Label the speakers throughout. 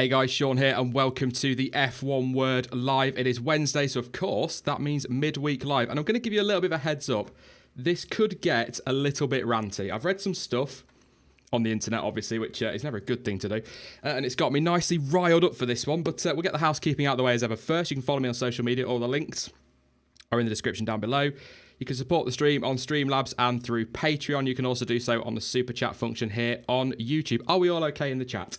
Speaker 1: Hey guys, Sean here, and welcome to the F1 Word Live. It is Wednesday, so of course that means midweek live. And I'm going to give you a little bit of a heads up. This could get a little bit ranty. I've read some stuff on the internet, obviously, which is never a good thing to do. And it's got me nicely riled up for this one, but we'll get the housekeeping out of the way as ever first. You can follow me on social media. All the links are in the description down below. You can support the stream on Streamlabs and through Patreon. You can also do so on the super chat function here on YouTube. Are we all okay in the chat?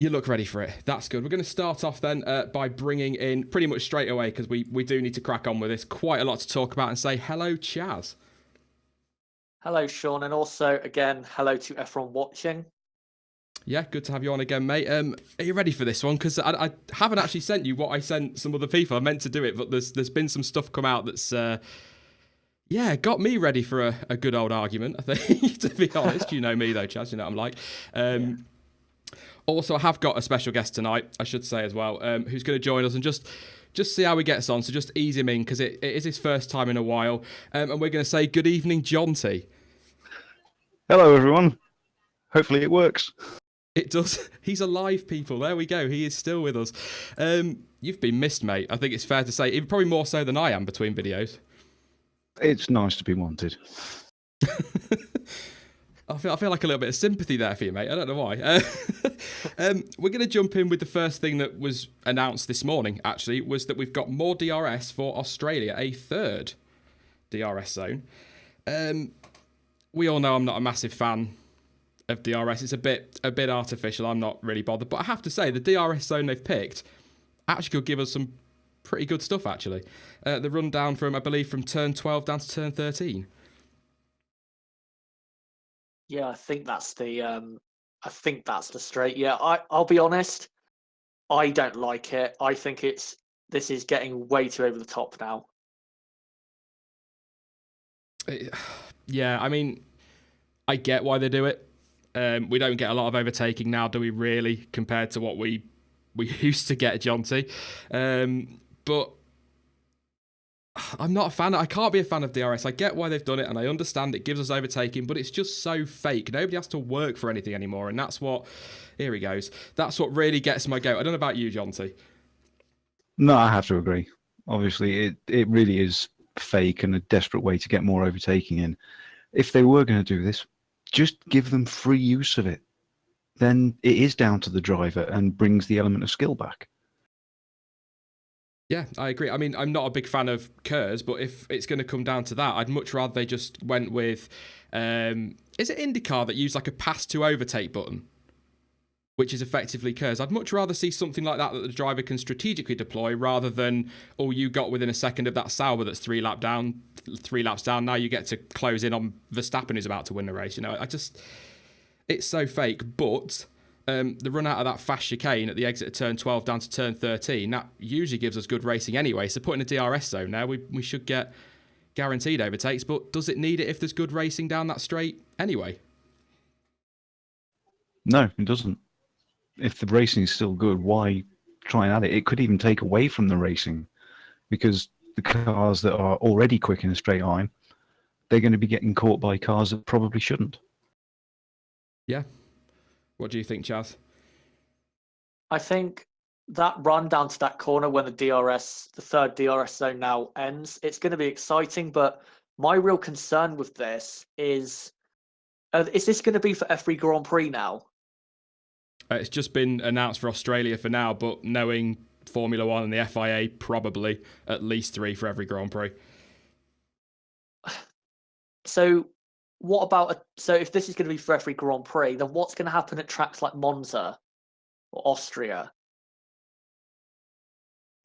Speaker 1: You look ready for it. That's good. We're going to start off then by bringing in pretty much straight away, because we do need to crack on with this. Quite a lot to talk about, and say hello, Chaz.
Speaker 2: Hello, Sean, and also, again, hello to everyone watching.
Speaker 1: Yeah, good to have you on again, mate. Are you ready for this one? Because I haven't actually sent you what I sent some other people. I meant to do it, but there's been some stuff come out that's, got me ready for a good old argument, I think, to be honest. You know me, though, Chaz. You know what I'm like. Yeah. Also, I have got a special guest tonight, I should say as well, who's going to join us and just see how he gets on. So just ease him in, because it is his first time in a while. And we're going to say good evening, John T.
Speaker 3: Hello, everyone. Hopefully it works.
Speaker 1: It does. He's alive, people. There we go. He is still with us. You've been missed, mate. I think it's fair to say. Even probably more so than I am between videos.
Speaker 3: It's nice to be wanted.
Speaker 1: I feel like a little bit of sympathy there for you, mate. I don't know why. We're going to jump in with the first thing that was announced this morning, actually, was that we've got more DRS for Australia, a third DRS zone. We all know I'm not a massive fan of DRS. It's a bit artificial. I'm not really bothered. But I have to say, the DRS zone they've picked actually could give us some pretty good stuff, actually. The rundown from, I believe, from turn 12 down to turn 13.
Speaker 2: Yeah, I think that's the straight. Yeah, I'll be honest, I don't like it. I think this is getting way too over the top now.
Speaker 1: Yeah, I mean, I get why they do it. We don't get a lot of overtaking now, do we, really, compared to what we used to get, John T. But I'm not a fan. I can't be a fan of DRS. I get why they've done it, and I understand it gives us overtaking, but it's just so fake. Nobody has to work for anything anymore, and that's what... Here he goes. That's what really gets my goat. I don't know about you, John T.
Speaker 3: No, I have to agree. Obviously, it really is fake and a desperate way to get more overtaking in. If they were going to do this, just give them free use of it. Then it is down to the driver and brings the element of skill back.
Speaker 1: Yeah, I agree. I mean, I'm not a big fan of KERS, but if it's going to come down to that, I'd much rather they just went with... is it IndyCar that used like a pass to overtake button? Which is effectively KERS. I'd much rather see something like that the driver can strategically deploy, rather than, oh, you got within a second of that Sauber that's 3 laps down, now you get to close in on Verstappen who's about to win the race. You know, it's so fake. But the run out of that fast chicane at the exit of turn 12 down to turn 13, that usually gives us good racing anyway. So putting a DRS zone there, we should get guaranteed overtakes. But does it need it if there's good racing down that straight anyway?
Speaker 3: No, it doesn't. If the racing is still good, why try and add it? It could even take away from the racing, because the cars that are already quick in a straight line, they're going to be getting caught by cars that probably shouldn't.
Speaker 1: Yeah. What do you think, Chaz?
Speaker 2: I think that run down to that corner when the third DRS zone now ends, it's going to be exciting, but my real concern with this is this going to be for every Grand Prix now?
Speaker 1: It's just been announced for Australia for now, but knowing Formula One and the FIA, probably at least 3 for every Grand Prix.
Speaker 2: So what about... So if this is going to be for every Grand Prix, then what's going to happen at tracks like Monza or Austria?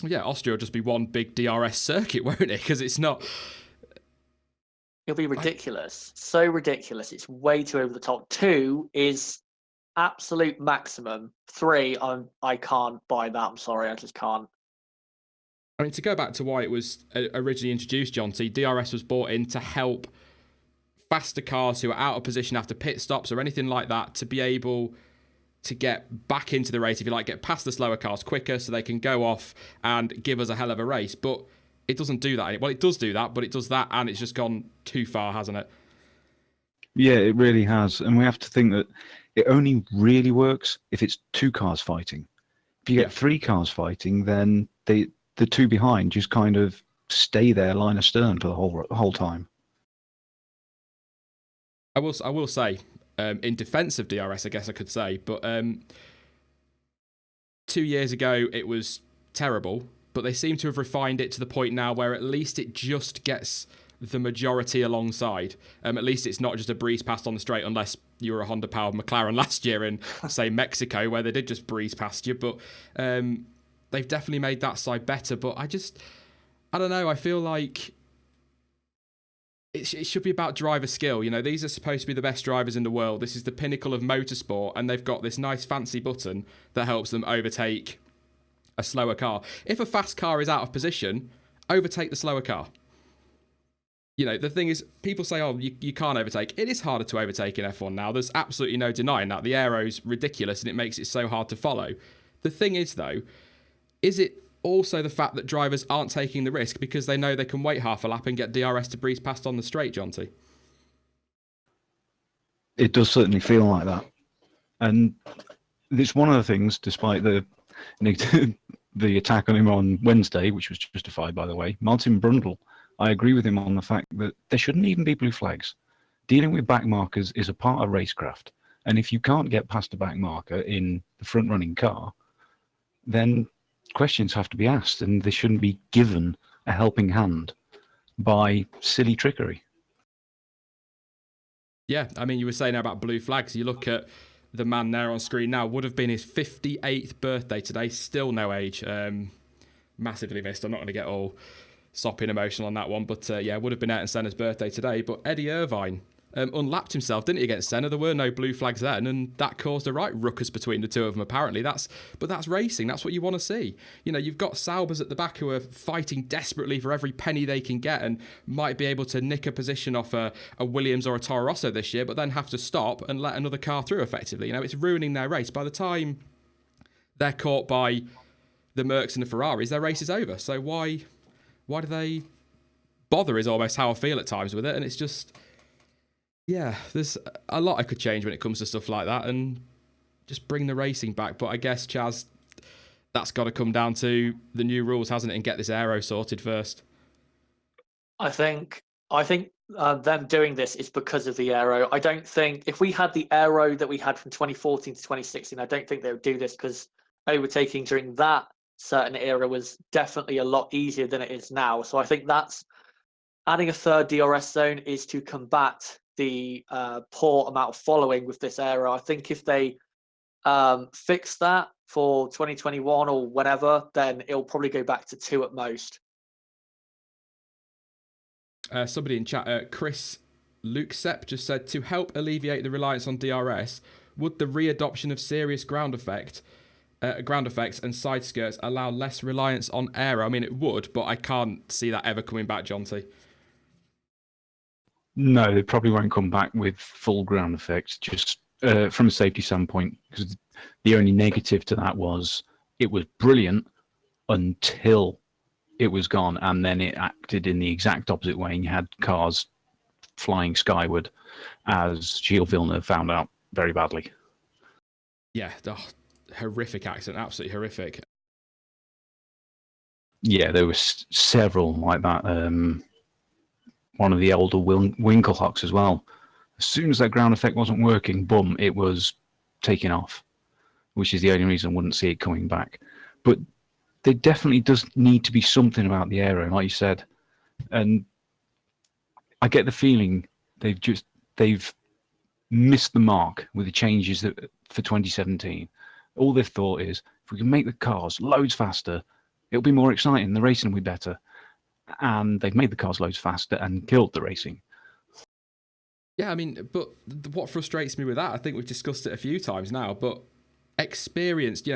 Speaker 1: Yeah, Austria will just be one big DRS circuit, won't it? Because it's not...
Speaker 2: It'll be ridiculous. So ridiculous. It's way too over the top. 2 is... absolute maximum. 3, I can't buy that. I'm sorry, I just can't.
Speaker 1: I mean, to go back to why it was originally introduced, John T, DRS was brought in to help faster cars who are out of position after pit stops or anything like that to be able to get back into the race, if you like, get past the slower cars quicker so they can go off and give us a hell of a race. But it doesn't do that. Well, it does do that, but it does that and it's just gone too far, hasn't it?
Speaker 3: Yeah, it really has. And we have to think that It only really works if it's 2 cars fighting. If you get
Speaker 1: Yeah.
Speaker 3: 3 cars fighting, then the 2 behind just kind of stay there line astern for the whole time.
Speaker 1: I will say, in defence of DRS, I guess I could say, but 2 years ago it was terrible, but they seem to have refined it to the point now where at least it just gets the majority alongside. At least it's not just a breeze past on the straight, unless you were a Honda-powered McLaren last year in, say, Mexico, where they did just breeze past you. But they've definitely made that side better. But I don't know. I feel like it should be about driver skill. You know, these are supposed to be the best drivers in the world. This is the pinnacle of motorsport, and they've got this nice fancy button that helps them overtake a slower car. If a fast car is out of position, overtake the slower car. You know, the thing is, people say, oh, you can't overtake. It is harder to overtake in F1 now. There's absolutely no denying that. The aero's ridiculous and it makes it so hard to follow. The thing is, though, is it also the fact that drivers aren't taking the risk because they know they can wait half a lap and get DRS to breeze past on the straight, Jonty?
Speaker 3: It does certainly feel like that. And it's one of the things, despite the attack on him on Wednesday, which was justified, by the way, Martin Brundle, I agree with him on the fact that there shouldn't even be blue flags. Dealing with back markers is a part of racecraft. And if you can't get past a back marker in the front-running car, then questions have to be asked, and they shouldn't be given a helping hand by silly trickery.
Speaker 1: Yeah, I mean, you were saying about blue flags. You look at the man there on screen now, would have been his 58th birthday today, still no age. Massively missed. I'm not going to get all soppy and emotional on that one, but yeah, would have been Ayrton Senna's birthday today. But Eddie Irvine unlapped himself, didn't he, against Senna? There were no blue flags then, and that caused a right ruckus between the two of them, apparently. But that's racing. That's what you want to see. You know, you've got Saubers at the back who are fighting desperately for every penny they can get and might be able to nick a position off a Williams or a Toro Rosso this year, but then have to stop and let another car through, effectively. You know, it's ruining their race. By the time they're caught by the Mercs and the Ferraris, their race is over. So why do they bother, is almost how I feel at times with it. And it's just, yeah, there's a lot I could change when it comes to stuff like that and just bring the racing back. But I guess, Chaz, that's got to come down to the new rules, hasn't it, and get this aero sorted first.
Speaker 2: I think them doing this is because of the aero. I don't think if we had the aero that we had from 2014 to 2016, I don't think they would do this, because overtaking during that certain era was definitely a lot easier than it is now. So I think that's adding a third DRS zone is to combat the poor amount of following with this era. I think if they fix that for 2021 or whatever, then it'll probably go back to 2 at most.
Speaker 1: Somebody in chat, Chris Lukesepp, just said, to help alleviate the reliance on DRS, would the readoption of serious ground effects and side skirts allow less reliance on aero? I mean, it would, but I can't see that ever coming back, Jonty.
Speaker 3: No, they probably won't come back with full ground effects, just from a safety standpoint, because the only negative to that was it was brilliant until it was gone, and then it acted in the exact opposite way, and you had cars flying skyward, as Gilles Villeneuve found out very badly.
Speaker 1: Yeah, horrific accident, absolutely horrific.
Speaker 3: Yeah, there was several like that. One of the older Winkelhocks as well. As soon as that ground effect wasn't working, boom, it was taking off, which is the only reason I wouldn't see it coming back. But there definitely does need to be something about the aero, like you said. And I get the feeling they've missed the mark with the changes for 2017. All they've thought is, if we can make the cars loads faster, it'll be more exciting, the racing will be better. And they've made the cars loads faster and killed the racing.
Speaker 1: Yeah, I mean, but what frustrates me with that, I think we've discussed it a few times now, but experienced,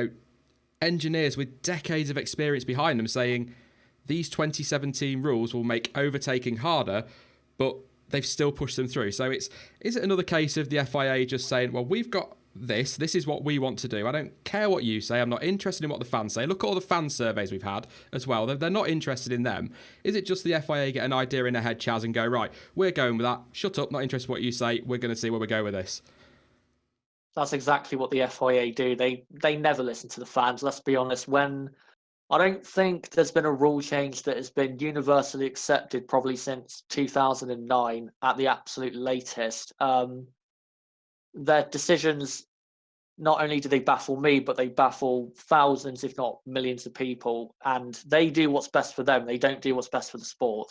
Speaker 1: engineers with decades of experience behind them saying these 2017 rules will make overtaking harder, but they've still pushed them through. So is it another case of the FIA just saying, well, we've got this is what we want to do. I don't care what you say. I'm not interested in what the fans say. Look at all the fan surveys we've had as well. They're not interested in them. Is it just the FIA get an idea in their head, Chaz, and go, right, we're going with that. Shut up, not interested in what you say. We're going to see where we go with this.
Speaker 2: That's exactly what the FIA do. They never listen to the fans. Let's be honest. When I don't think there's been a rule change that has been universally accepted probably since 2009 at the absolute latest. Their decisions, not only do they baffle me, but they baffle thousands, if not millions of people. And they do what's best for them. They don't do what's best for the sport.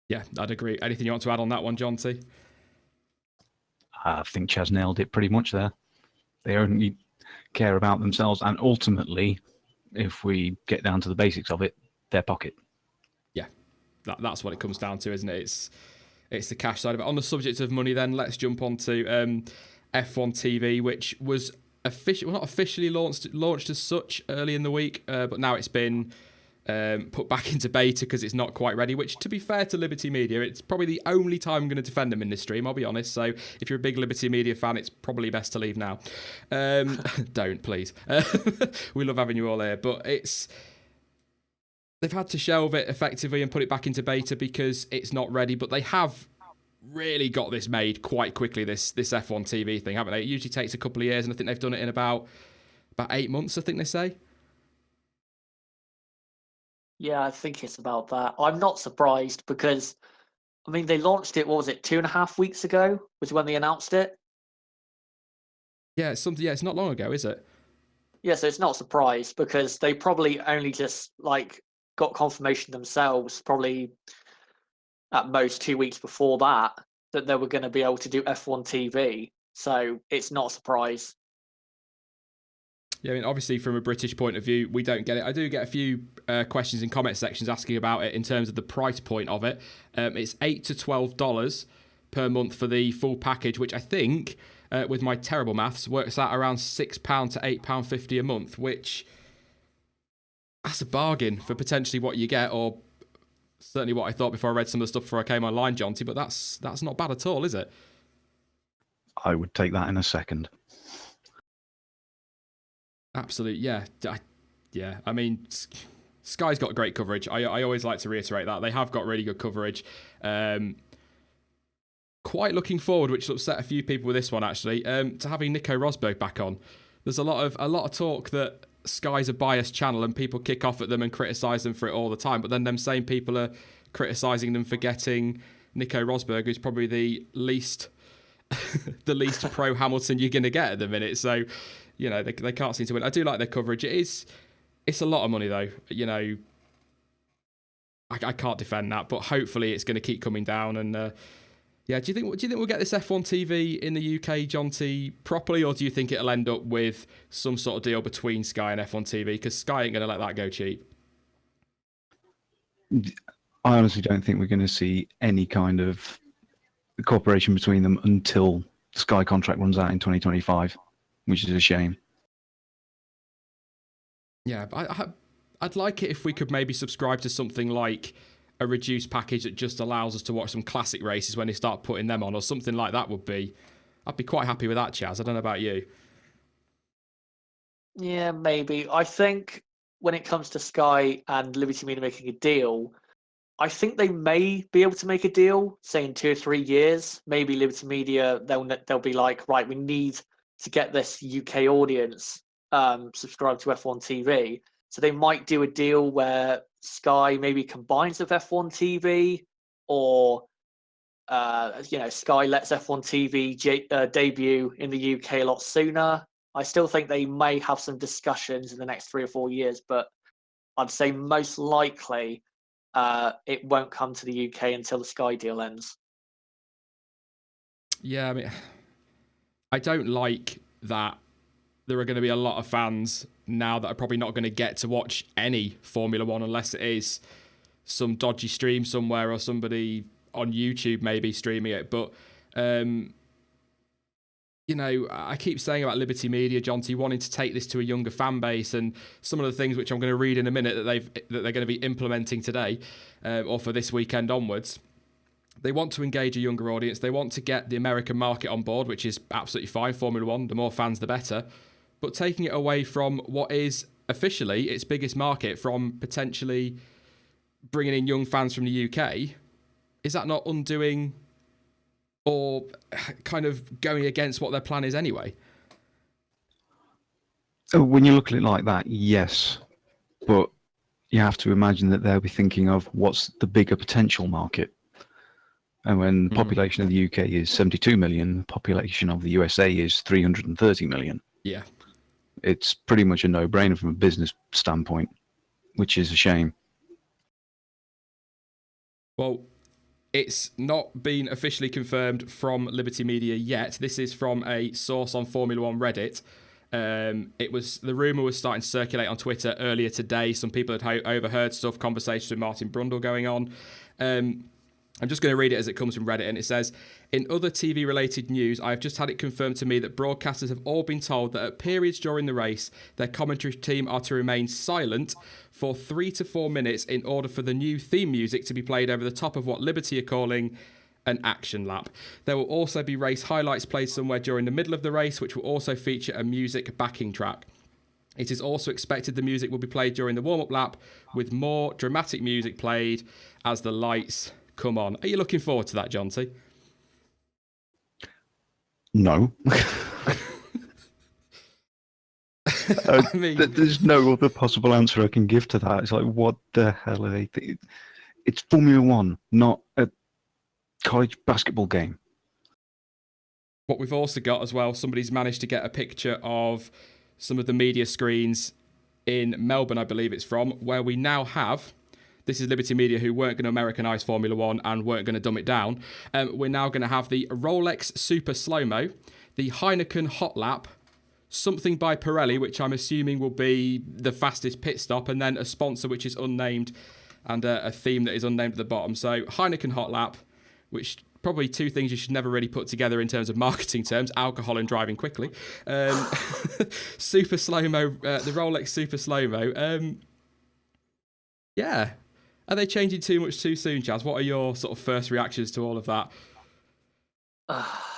Speaker 1: Yeah, I'd agree. Anything you want to add on that one, John T?
Speaker 3: I think Chaz nailed it pretty much there. They only care about themselves, and ultimately, if we get down to the basics of it, their pocket.
Speaker 1: Yeah, that's what it comes down to, isn't it? It's the cash side of it. On the subject of money, then let's jump on to F1 TV, which was not officially launched as such early in the week, but now it's been put back into beta because it's not quite ready, which, to be fair to Liberty Media, it's probably the only time I'm going to defend them in this stream, I'll be honest. So if you're a big Liberty Media fan, it's probably best to leave now. Don't, please. We love having you all here, but they've had to shelve it effectively and put it back into beta because it's not ready, but they have really got this made quite quickly, this F1 TV thing, haven't they? It usually takes a couple of years, and I think they've done it in about 8 months, I think they say.
Speaker 2: Yeah, I think it's about that. I'm not surprised because, I mean, they launched it, what was it, 2.5 weeks ago was when they announced it?
Speaker 1: Yeah, it's not long ago, is it?
Speaker 2: Yeah, so it's not a surprise because they probably only just got confirmation themselves, probably at most 2 weeks before that they were going to be able to do F1 TV. So it's not a surprise.
Speaker 1: Yeah, I mean, obviously, from a British point of view, we don't get it. I do get a few questions in comment sections asking about it in terms of the price point of it. It's $8 to $12 per month for the full package, which I think, with my terrible maths, works out around £6 to £8.50 a month, which that's a bargain for potentially what you get, or certainly what I thought before I read some of the stuff before I came online, Jonty. But that's not bad at all, is it?
Speaker 3: I would take that in a second.
Speaker 1: Absolutely, yeah. Yeah, I mean, Sky's got great coverage. I always like to reiterate that. They have got really good coverage. Quite looking forward, which will upset a few people with this one, actually, to having Nico Rosberg back on. There's a lot of talk that Sky's a biased channel and people kick off at them and criticise them for it all the time, but then them same people are criticising them for getting Nico Rosberg, who's probably the least pro Hamilton you're going to get at the minute. So, you know, they can't seem to win. I do like their coverage. It's a lot of money, though. You know, I can't defend that, but hopefully it's going to keep coming down. And yeah, do you think we'll get this F1 TV in the UK, John T, properly, or do you think it'll end up with some sort of deal between Sky and F1 TV? Because Sky ain't going to let that go cheap.
Speaker 3: I honestly don't think we're going to see any kind of cooperation between them until the Sky contract runs out in 2025, which is a shame.
Speaker 1: Yeah, I'd like it if we could maybe subscribe to something like a reduced package that just allows us to watch some classic races when they start putting them on, or something like that I'd be quite happy with that, Chaz. I don't know about you.
Speaker 2: Yeah, maybe. I think when it comes to Sky and Liberty Media making a deal, I think they may be able to make a deal, say in 2 or 3 years. Maybe Liberty Media, they'll be like, right, we need to get this UK audience subscribed to F1 TV. So they might do a deal where Sky maybe combines with F1 TV, or Sky lets F1 TV debut in the UK a lot sooner. I still think they may have some discussions in the next 3 or 4 years, but I'd say most likely it won't come to the UK until the Sky deal ends.
Speaker 1: Yeah, I mean, I don't like that there are going to be a lot of fans now that are probably not going to get to watch any Formula One unless it is some dodgy stream somewhere or somebody on YouTube maybe streaming it. But, you know, I keep saying about Liberty Media, Jonty, wanting to take this to a younger fan base, and some of the things which I'm going to read in a minute that they're going to be implementing today or for this weekend onwards. They want to engage a younger audience. They want to get the American market on board, which is absolutely fine. Formula One, the more fans, the better. But taking it away from what is officially its biggest market, from potentially bringing in young fans from the UK, is that not undoing or kind of going against what their plan is anyway?
Speaker 3: When you look at it like that, yes. But you have to imagine that they'll be thinking of what's the bigger potential market. And when the population of the UK is 72 million, the population of the USA is 330 million.
Speaker 1: Yeah.
Speaker 3: It's pretty much a no-brainer from a business standpoint, which is a shame.
Speaker 1: Well, it's not been officially confirmed from Liberty Media yet. This is from a source on Formula One Reddit. The rumour was starting to circulate on Twitter earlier today. Some people had overheard stuff, conversations with Martin Brundle going on. I'm just going to read it as it comes from Reddit, and it says, in other TV-related news, I have just had it confirmed to me that broadcasters have all been told that at periods during the race, their commentary team are to remain silent for 3 to 4 minutes in order for the new theme music to be played over the top of what Liberty are calling an action lap. There will also be race highlights played somewhere during the middle of the race, which will also feature a music backing track. It is also expected the music will be played during the warm-up lap, with more dramatic music played as the lights come on. Are you looking forward to that, John T?
Speaker 3: No.
Speaker 1: I mean,
Speaker 3: there's no other possible answer I can give to that. It's like, what the hell are they thinking? It's Formula One, not a college basketball game.
Speaker 1: What we've also got as well, somebody's managed to get a picture of some of the media screens in Melbourne, I believe it's from, where we now have, this is Liberty Media, who weren't going to Americanise Formula One and weren't going to dumb it down. We're now going to have the Rolex Super Slow-Mo, the Heineken Hot Lap, something by Pirelli, which I'm assuming will be the fastest pit stop, and then a sponsor which is unnamed, and a theme that is unnamed at the bottom. So Heineken Hot Lap, which probably two things you should never really put together in terms of marketing terms, alcohol and driving quickly. Super Slow-Mo, the Rolex Super Slow-Mo. Yeah. Are they changing too much too soon, Chaz? What are your sort of first reactions to all of that?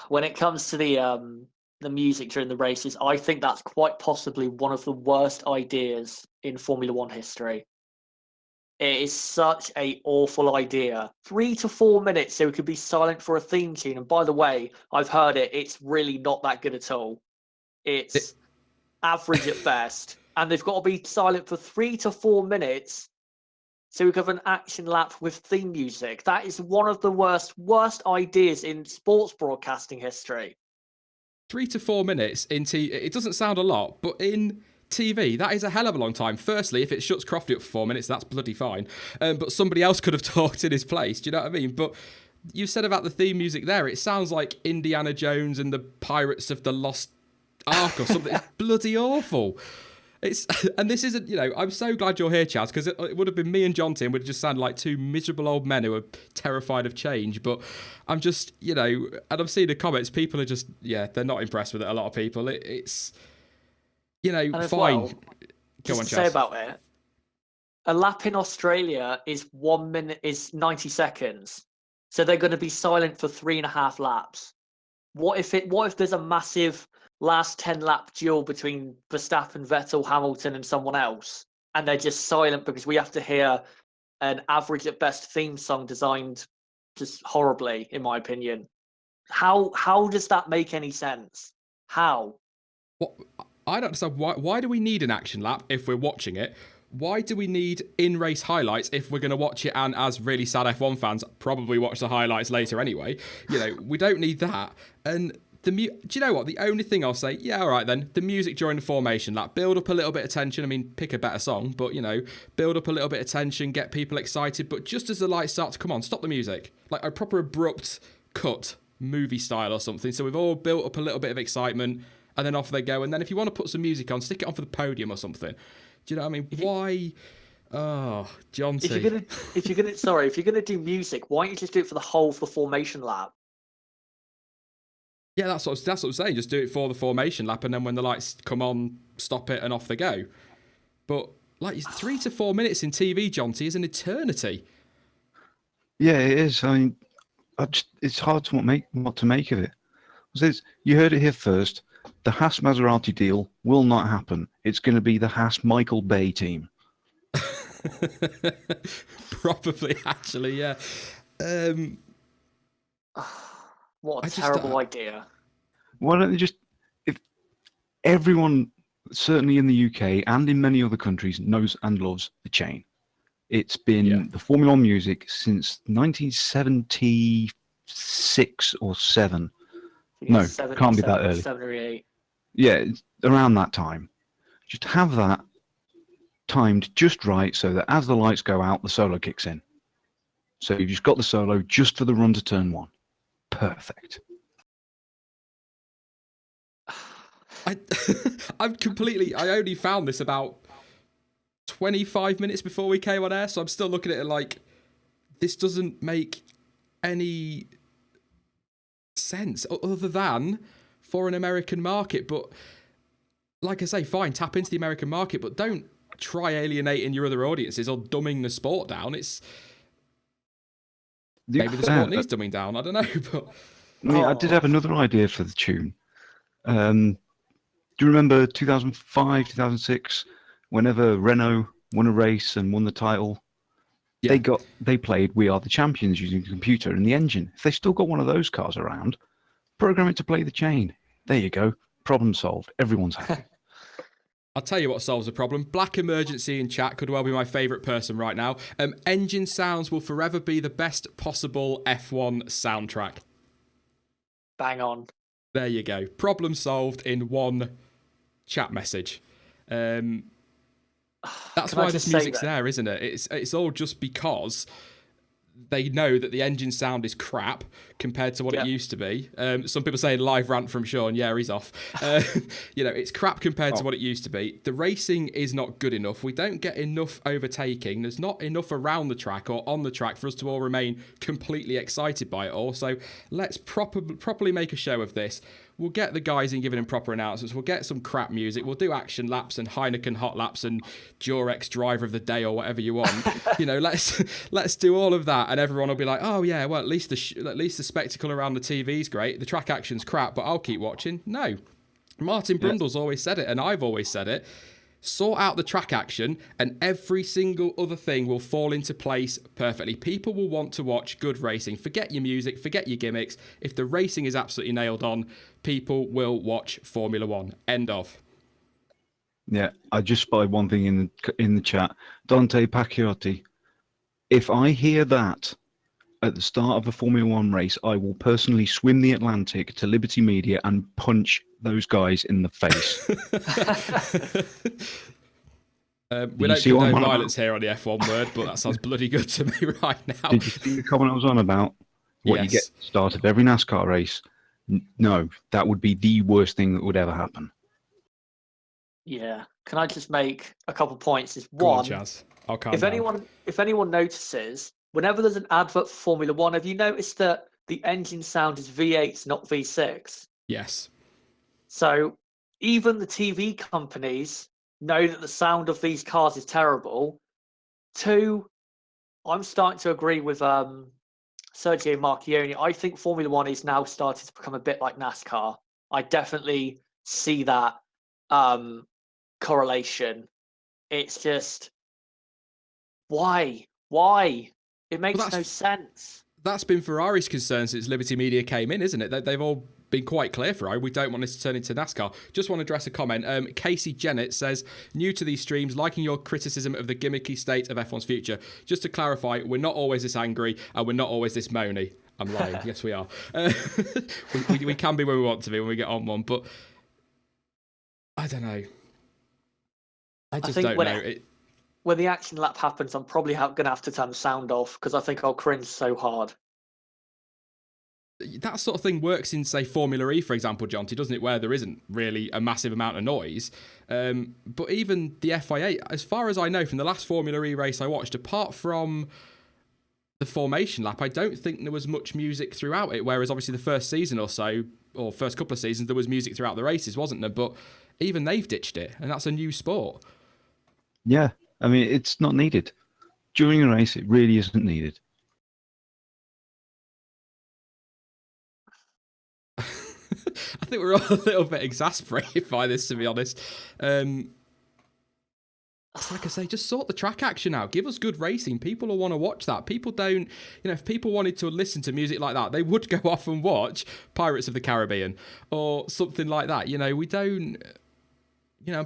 Speaker 2: When it comes to the music during the races, I think that's quite possibly one of the worst ideas in Formula One history. It is such an awful idea. 3 to 4 minutes so it could be silent for a theme tune. And by the way, I've heard it. It's really not that good at all. It's average at best. And they've got to be silent for 3 to 4 minutes so we could have an action lap with theme music. That is one of the worst ideas in sports broadcasting history.
Speaker 1: 3 to 4 minutes in it doesn't sound a lot, but in TV, that is a hell of a long time. Firstly, if it shuts Crofty up for 4 minutes, that's bloody fine. But somebody else could have talked in his place. Do you know what I mean? But you said about the theme music there, it sounds like Indiana Jones and the Pirates of the Lost Ark or something. It's bloody awful. And this isn't, I'm so glad you're here, Chaz, because it would have been me and John T, and would just sound like two miserable old men who are terrified of change. But I'm just, and I'm seeing the comments, people are just, they're not impressed with it, a lot of people. It's, fine.
Speaker 2: Well,
Speaker 1: Go on,
Speaker 2: to say
Speaker 1: Chaz.
Speaker 2: about it, a lap in Australia is 1 minute, is 90 seconds. So they're going to be silent for 3.5 laps. What if there's a massive last 10 lap duel between Verstappen, Vettel, Hamilton, and someone else, and they're just silent because we have to hear an average at best theme song designed just horribly, in my opinion? How does that make any sense? How?
Speaker 1: What, I don't understand. Why do we need an action lap if we're watching it? Why do we need in-race highlights if we're going to watch it, and as really sad F1 fans, probably watch the highlights later anyway? We don't need that. And do you know what? The only thing I'll say, all right then, the music during the formation lap, build up a little bit of tension. I mean, pick a better song, but, build up a little bit of tension, get people excited. But just as the lights start to come on, stop the music. Like a proper abrupt cut, movie style or something. So we've all built up a little bit of excitement, and then off they go. And then if you want to put some music on, stick it on for the podium or something. Do you know what I mean? Why? Oh, John T.
Speaker 2: If you're gonna do music, why don't you just do it for the whole of the formation lap?
Speaker 1: Yeah, that's what I'm saying. Just do it for the formation lap, and then when the lights come on, stop it, and off they go. But 3 to 4 minutes in TV, John T, is an eternity.
Speaker 3: Yeah, it is. I mean, it's hard to what to make of it. You heard it here first. The Haas Maserati deal will not happen. It's going to be the Haas Michael Bay team.
Speaker 1: Probably, actually, yeah.
Speaker 2: What a terrible idea.
Speaker 3: Why don't they just, if everyone, certainly in the UK and in many other countries, knows and loves the chain. It's been the Formula One music since 1976 or 7. No, can't be that early.
Speaker 2: 7 or 8.
Speaker 3: Yeah, it's around that time. Just have that timed just right so that as the lights go out, the solo kicks in. So you've just got the solo just for the run to turn 1. Perfect.
Speaker 1: I only found this about 25 minutes before we came on air, so I'm still looking at it like, this doesn't make any sense other than for an American market. But like I say, fine, tap into the American market, but don't try alienating your other audiences or dumbing the sport down. Maybe the sport needs dumbing down, I don't know. But
Speaker 3: I did have another idea for the tune. Do you remember 2005, 2006, whenever Renault won a race and won the title, they played We Are the Champions using the computer and the engine. If they still got one of those cars around, program it to play the chain. There you go. Problem solved. Everyone's happy.
Speaker 1: I'll tell you what solves the problem. Black Emergency in chat could well be my favourite person right now. Engine sounds will forever be the best possible F1 soundtrack.
Speaker 2: Bang on.
Speaker 1: There you go. Problem solved in one chat message. That's why this music's there, isn't it? It's all just because they know that the engine sound is crap compared to what it used to be. Some people saying live rant from Sean. Yeah, he's off. It's crap compared to what it used to be. The racing is not good enough. We don't get enough overtaking. There's not enough around the track or on the track for us to all remain completely excited by it all. So let's properly make a show of this. We'll get the guys in giving them proper announcements. We'll get some crap music. We'll do action laps and Heineken hot laps and Durex driver of the day or whatever you want. Let's do all of that, and everyone will be like, oh yeah, well at least the spectacle around the TV's great. The track action's crap, but I'll keep watching. No, Martin Brundle's always said it, and I've always said it. Sort out the track action and every single other thing will fall into place perfectly. People will want to watch good racing. Forget your music, forget your gimmicks. If the racing is absolutely nailed on, people will watch Formula One. End of.
Speaker 3: Yeah, I just spotted one thing in the chat. Dante Pacchiotti. If I hear that at the start of a Formula One race, I will personally swim the Atlantic to Liberty Media and punch those guys in the face.
Speaker 1: We don't condone violence here on the F1 word, but that sounds bloody good to me right now.
Speaker 3: Did you see the comment I was on about? What you get at the start of every NASCAR race? No, that would be the worst thing that would ever happen.
Speaker 2: Yeah. Can I just make a couple points?
Speaker 1: Go on, Chaz. I'll calm down.
Speaker 2: If anyone notices, whenever there's an advert for Formula One, have you noticed that the engine sound is V8, not V6?
Speaker 1: Yes.
Speaker 2: So even the TV companies know that the sound of these cars is terrible. 2, I'm starting to agree with Sergio Marchionne. I think Formula One is now starting to become a bit like NASCAR. I definitely see that correlation. It's just, why? It makes no sense.
Speaker 1: That's been Ferrari's concern since Liberty Media came in, isn't it? They've all been quite clear, Ferrari. We don't want this to turn into NASCAR. Just want to address a comment. Casey Jennett says, new to these streams, liking your criticism of the gimmicky state of F1's future. Just to clarify, we're not always this angry and we're not always this moany. I'm lying. Yes, we are. We can be when we want to be when we get on one, but I don't know. I just don't know.
Speaker 2: When the action lap happens, I'm probably going to have to turn the sound off because I think I'll cringe so hard.
Speaker 1: That sort of thing works in, say, Formula E, for example, Jonty, doesn't it? Where there isn't really a massive amount of noise. But even the FIA, as far as I know from the last Formula E race I watched, apart from the formation lap, I don't think there was much music throughout it. Whereas obviously the first season or so, or first couple of seasons, there was music throughout the races, wasn't there? But even they've ditched it, and that's a new sport.
Speaker 3: Yeah. I mean, it's not needed. During a race, it really isn't needed.
Speaker 1: I think we're all a little bit exasperated by this, to be honest. It's like I say, just sort the track action out. Give us good racing. People will want to watch that. People don't, if people wanted to listen to music like that, they would go off and watch Pirates of the Caribbean or something like that. We don't,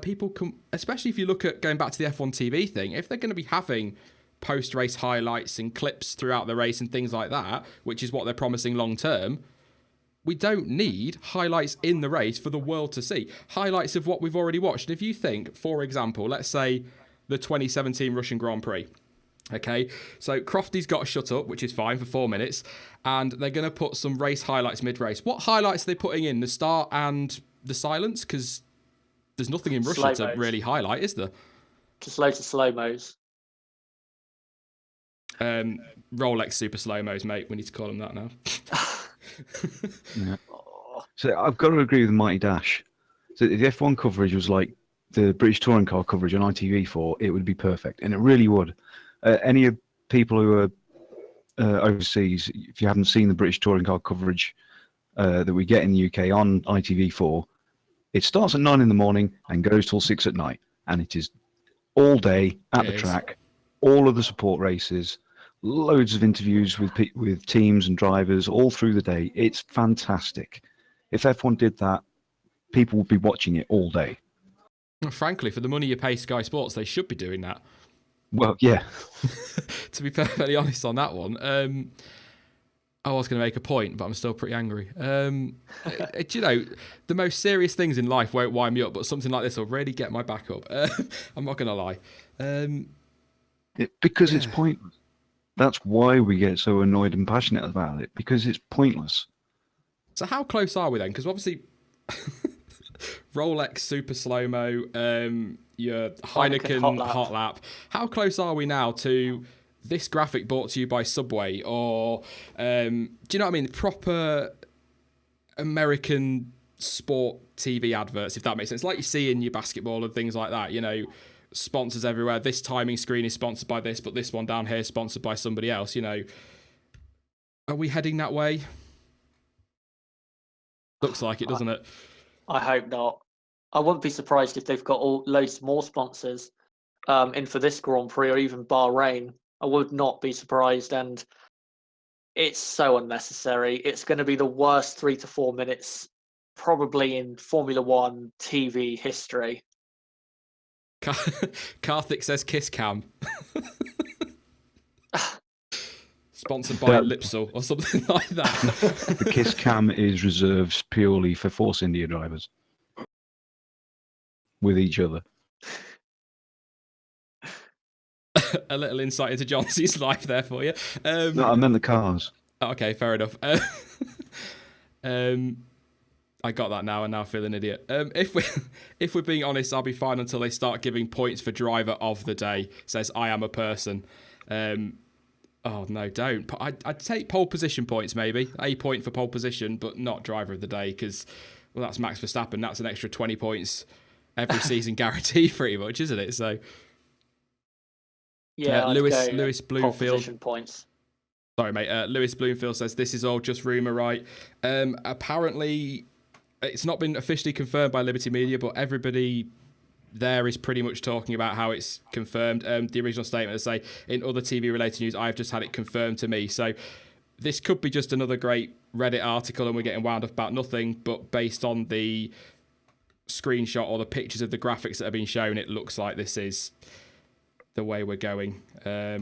Speaker 1: people can, especially if you look at going back to the F1 TV thing, if they're going to be having post-race highlights and clips throughout the race and things like that, which is what they're promising long term, we don't need highlights in the race for the world to see. Highlights of what we've already watched. And if you think, for example, let's say the 2017 Russian Grand Prix. Okay, so Crofty's got to shut up, which is fine, for 4 minutes, and they're going to put some race highlights mid-race. What highlights are they putting in? The start and the silence? Because there's nothing in Russia to really highlight, is there?
Speaker 2: Just loads of slow-mos.
Speaker 1: Rolex super slow-mos, mate. We need to call them that now.
Speaker 3: Yeah. So I've got to agree with Mighty Dash. So if the F1 coverage was like the British touring car coverage on ITV4, it would be perfect, and it really would. Any of people who are overseas, if you haven't seen the British touring car coverage that we get in the UK on ITV4, it starts at 9 in the morning and goes till 6 at night, and it is all day at the track, all of the support races, loads of interviews with teams and drivers all through the day. It's fantastic. If F1 did that, people would be watching it all day.
Speaker 1: Well, frankly, for the money you pay Sky Sports, they should be doing that.
Speaker 3: Well, yeah.
Speaker 1: To be perfectly honest on that one. I was going to make a point, but I'm still pretty angry. The most serious things in life won't wind me up, but something like this will really get my back up. I'm not going to lie.
Speaker 3: Because it's pointless. That's why we get so annoyed and passionate about it, because it's pointless.
Speaker 1: So how close are we then? Because obviously, Rolex Super Slow-Mo, your Heineken Hot Lap. How close are we now to this graphic brought to you by Subway? Or, do you know what I mean? Proper American sport TV adverts, if that makes sense. Like you see in your basketball and things like that, sponsors everywhere. This timing screen is sponsored by this, but this one down here is sponsored by somebody else. Are we heading that way? Looks like it, doesn't it?
Speaker 2: I hope not. I wouldn't be surprised if they've got loads more sponsors in for this Grand Prix or even Bahrain. I would not be surprised, and it's so unnecessary. It's going to be the worst 3 to 4 minutes probably in Formula One TV history.
Speaker 1: Karthik says kiss cam. Sponsored by Lipsol or something like that.
Speaker 3: The kiss cam is reserved purely for Force India drivers with each other.
Speaker 1: A little insight into John C's life there for you.
Speaker 3: No, I meant the cars.
Speaker 1: Okay, fair enough. I got that now, and now I feel an idiot. If we're being honest, I'll be fine until they start giving points for driver of the day. Says I am a person. Oh no, don't. I'd take pole position points maybe. A point for pole position, but not driver of the day, because that's Max Verstappen. That's an extra 20 points every season guaranteed, pretty much, isn't it? So
Speaker 2: yeah,
Speaker 1: Lewis Bloomfield
Speaker 2: points.
Speaker 1: Sorry, mate. Lewis Bloomfield says this is all just rumour, right? Apparently, it's not been officially confirmed by Liberty Media, but everybody there is pretty much talking about how it's confirmed. The original statement to say, in other TV-related news, I've just had it confirmed to me. So this could be just another great Reddit article and we're getting wound up about nothing, but based on the screenshot or the pictures of the graphics that have been shown, it looks like this is the way we're going.
Speaker 2: But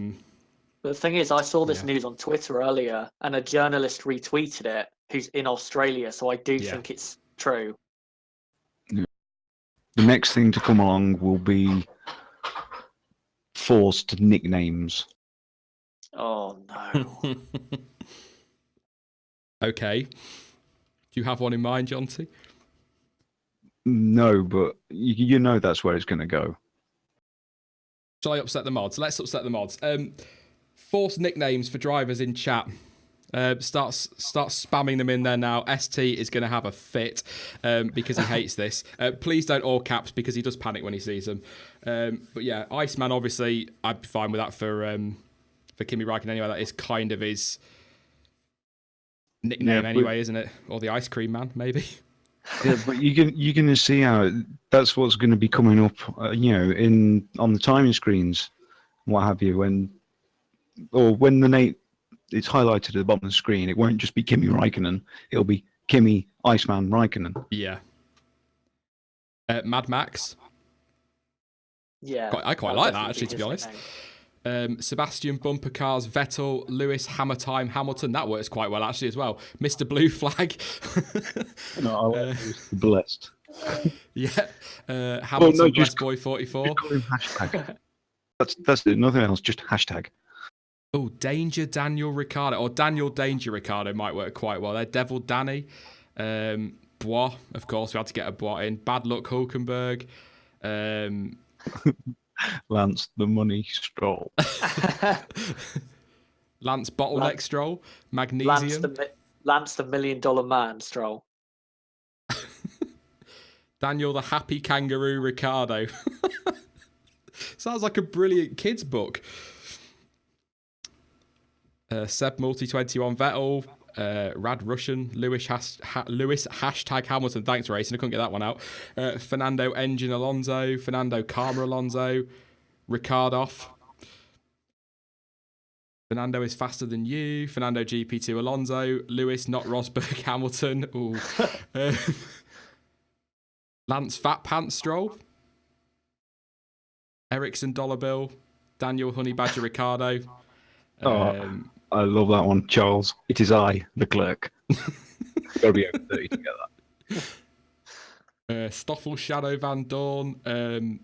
Speaker 2: the thing is, I saw this news on Twitter earlier, and a journalist retweeted it who's in Australia, so I do think it's true.
Speaker 3: The next thing to come along will be forced nicknames.
Speaker 2: Oh, no.
Speaker 1: Okay. Do you have one in mind, Jonty?
Speaker 3: No, but you know that's where it's going to go.
Speaker 1: Shall I upset the mods? Let's upset the mods. Force nicknames for drivers in chat. Start spamming them in there now. ST is going to have a fit because he hates this. Please don't all caps because he does panic when he sees them. But yeah, Iceman, obviously, I'd be fine with that for Kimi Räikkönen anyway. That is kind of his nickname anyway, isn't it? Or the Ice Cream Man, maybe.
Speaker 3: Yeah, but you're going to see how that's what's going to be coming up, on the timing screens, what have you, when the name it's highlighted at the bottom of the screen. It won't just be Kimi Raikkonen; it'll be Kimi Iceman Raikkonen.
Speaker 1: Yeah. Mad Max.
Speaker 2: Yeah,
Speaker 1: I quite
Speaker 2: that'll
Speaker 1: like that,
Speaker 2: definitely
Speaker 1: actually, to be
Speaker 2: his
Speaker 1: honest.
Speaker 2: nickname.
Speaker 1: Sebastian Bumper Cars, Vettel, Lewis, Hammer Time, Hamilton. That works quite well, actually, as well. Mr. Blue Flag.
Speaker 3: No, I like blessed.
Speaker 1: Yeah.
Speaker 3: Well,
Speaker 1: Hamilton,
Speaker 3: no,
Speaker 1: Blessed Boy 44.
Speaker 3: just call him hashtag. That's it. Nothing else. Just hashtag.
Speaker 1: Oh, Danger Daniel Ricciardo, or Daniel Danger Ricciardo might work quite well there. Devil Danny, Bois, of course, we had to get a Bois in. Bad Luck Hulkenberg,
Speaker 3: Lance the Money Stroll.
Speaker 1: Lance Bottleneck Stroll, Magnesium,
Speaker 2: Lance the $1 million man, Stroll.
Speaker 1: Daniel the Happy Kangaroo Ricciardo. Sounds like a brilliant kids book. Seb Multi 21 Vettel, Rad Russian, Lewis hashtag Hamilton. Thanks, Racing. I couldn't get that one out. Fernando Engine Alonso, Fernando Karma Alonso, Ricardoff. Fernando is faster than you. Fernando GP2 Alonso, Lewis not Rosberg Hamilton. Ooh. Lance Fat Pants Stroll, Ericsson Dollar Bill, Daniel Honey Badger Ricardo.
Speaker 3: I love that one, Charles. It is I, the clerk. Gotta be over 30 to get that.
Speaker 1: Stoffel Shadow Van Dorn,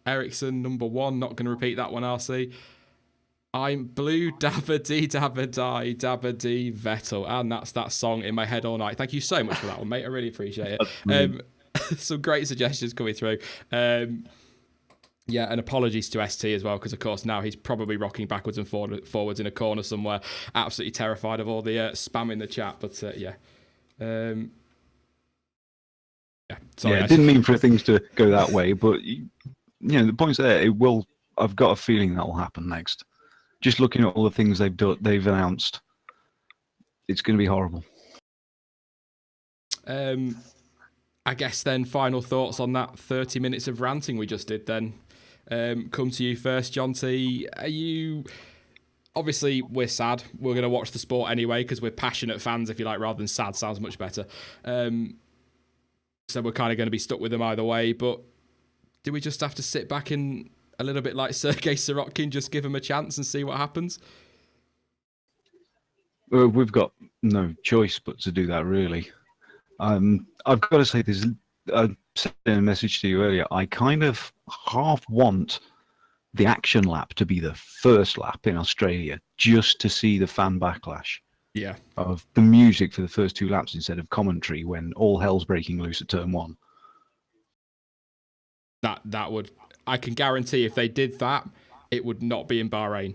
Speaker 1: Ericsson number 1. Not going to repeat that one, RC. I'm blue, dabba dee, Vettel. And that's that song in my head all night. Thank you so much for that one, mate. I really appreciate it. Some great suggestions coming through. Yeah, and apologies to ST as well, because of course now he's probably rocking backwards and forwards in a corner somewhere, absolutely terrified of all the spam in the chat. But yeah, sorry,
Speaker 3: I didn't mean for things to go that way, but the point's there. It will. I've got a feeling that will happen next. Just looking at all the things they've announced, it's going to be horrible.
Speaker 1: I guess then final thoughts on that 30 minutes of ranting we just did then. Come to you first, John T. Are you... Obviously, we're sad. We're going to watch the sport anyway because we're passionate fans, if you like, rather than sad. Sounds much better. So we're kind of going to be stuck with them either way. But do we just have to sit back and, a little bit like Sergei Sirotkin, just give him a chance and see what happens?
Speaker 3: We've got no choice but to do that, really. I've got to say, I sent a message to you earlier. I kind of half want the action lap to be the first lap in Australia, just to see the fan backlash.
Speaker 1: Yeah.
Speaker 3: Of the music for the first 2 laps instead of commentary when all hell's breaking loose at turn 1.
Speaker 1: That would... I can guarantee if they did that, it would not be in Bahrain.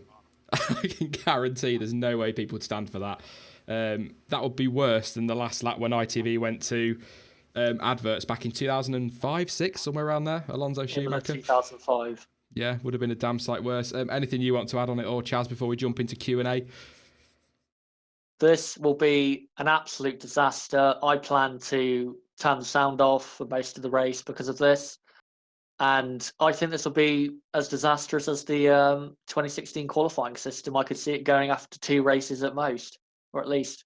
Speaker 1: I can guarantee there's no way people would stand for that. That would be worse than the last lap when ITV went to adverts back in 2005, 6, somewhere around there. Alonso Schumacher.
Speaker 2: 2005.
Speaker 1: Yeah, would have been a damn sight worse. Anything you want to add on it, or Chaz, before we jump into Q&A?
Speaker 2: This will be an absolute disaster. I plan to turn the sound off for most of the race because of this. And I think this will be as disastrous as the 2016 qualifying system. I could see it going after 2 races at most, or at least.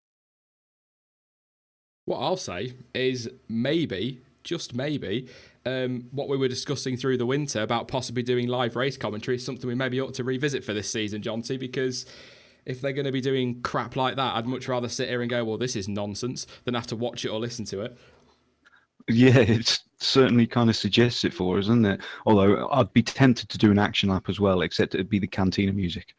Speaker 1: What I'll say is maybe, just maybe, what we were discussing through the winter about possibly doing live race commentary is something we maybe ought to revisit for this season, John T, because if they're going to be doing crap like that, I'd much rather sit here and go, well, this is nonsense, than have to watch it or listen to it.
Speaker 3: Yeah, it certainly kind of suggests it for us, isn't it? Although I'd be tempted to do an action lap as well, except it'd be the Cantina music.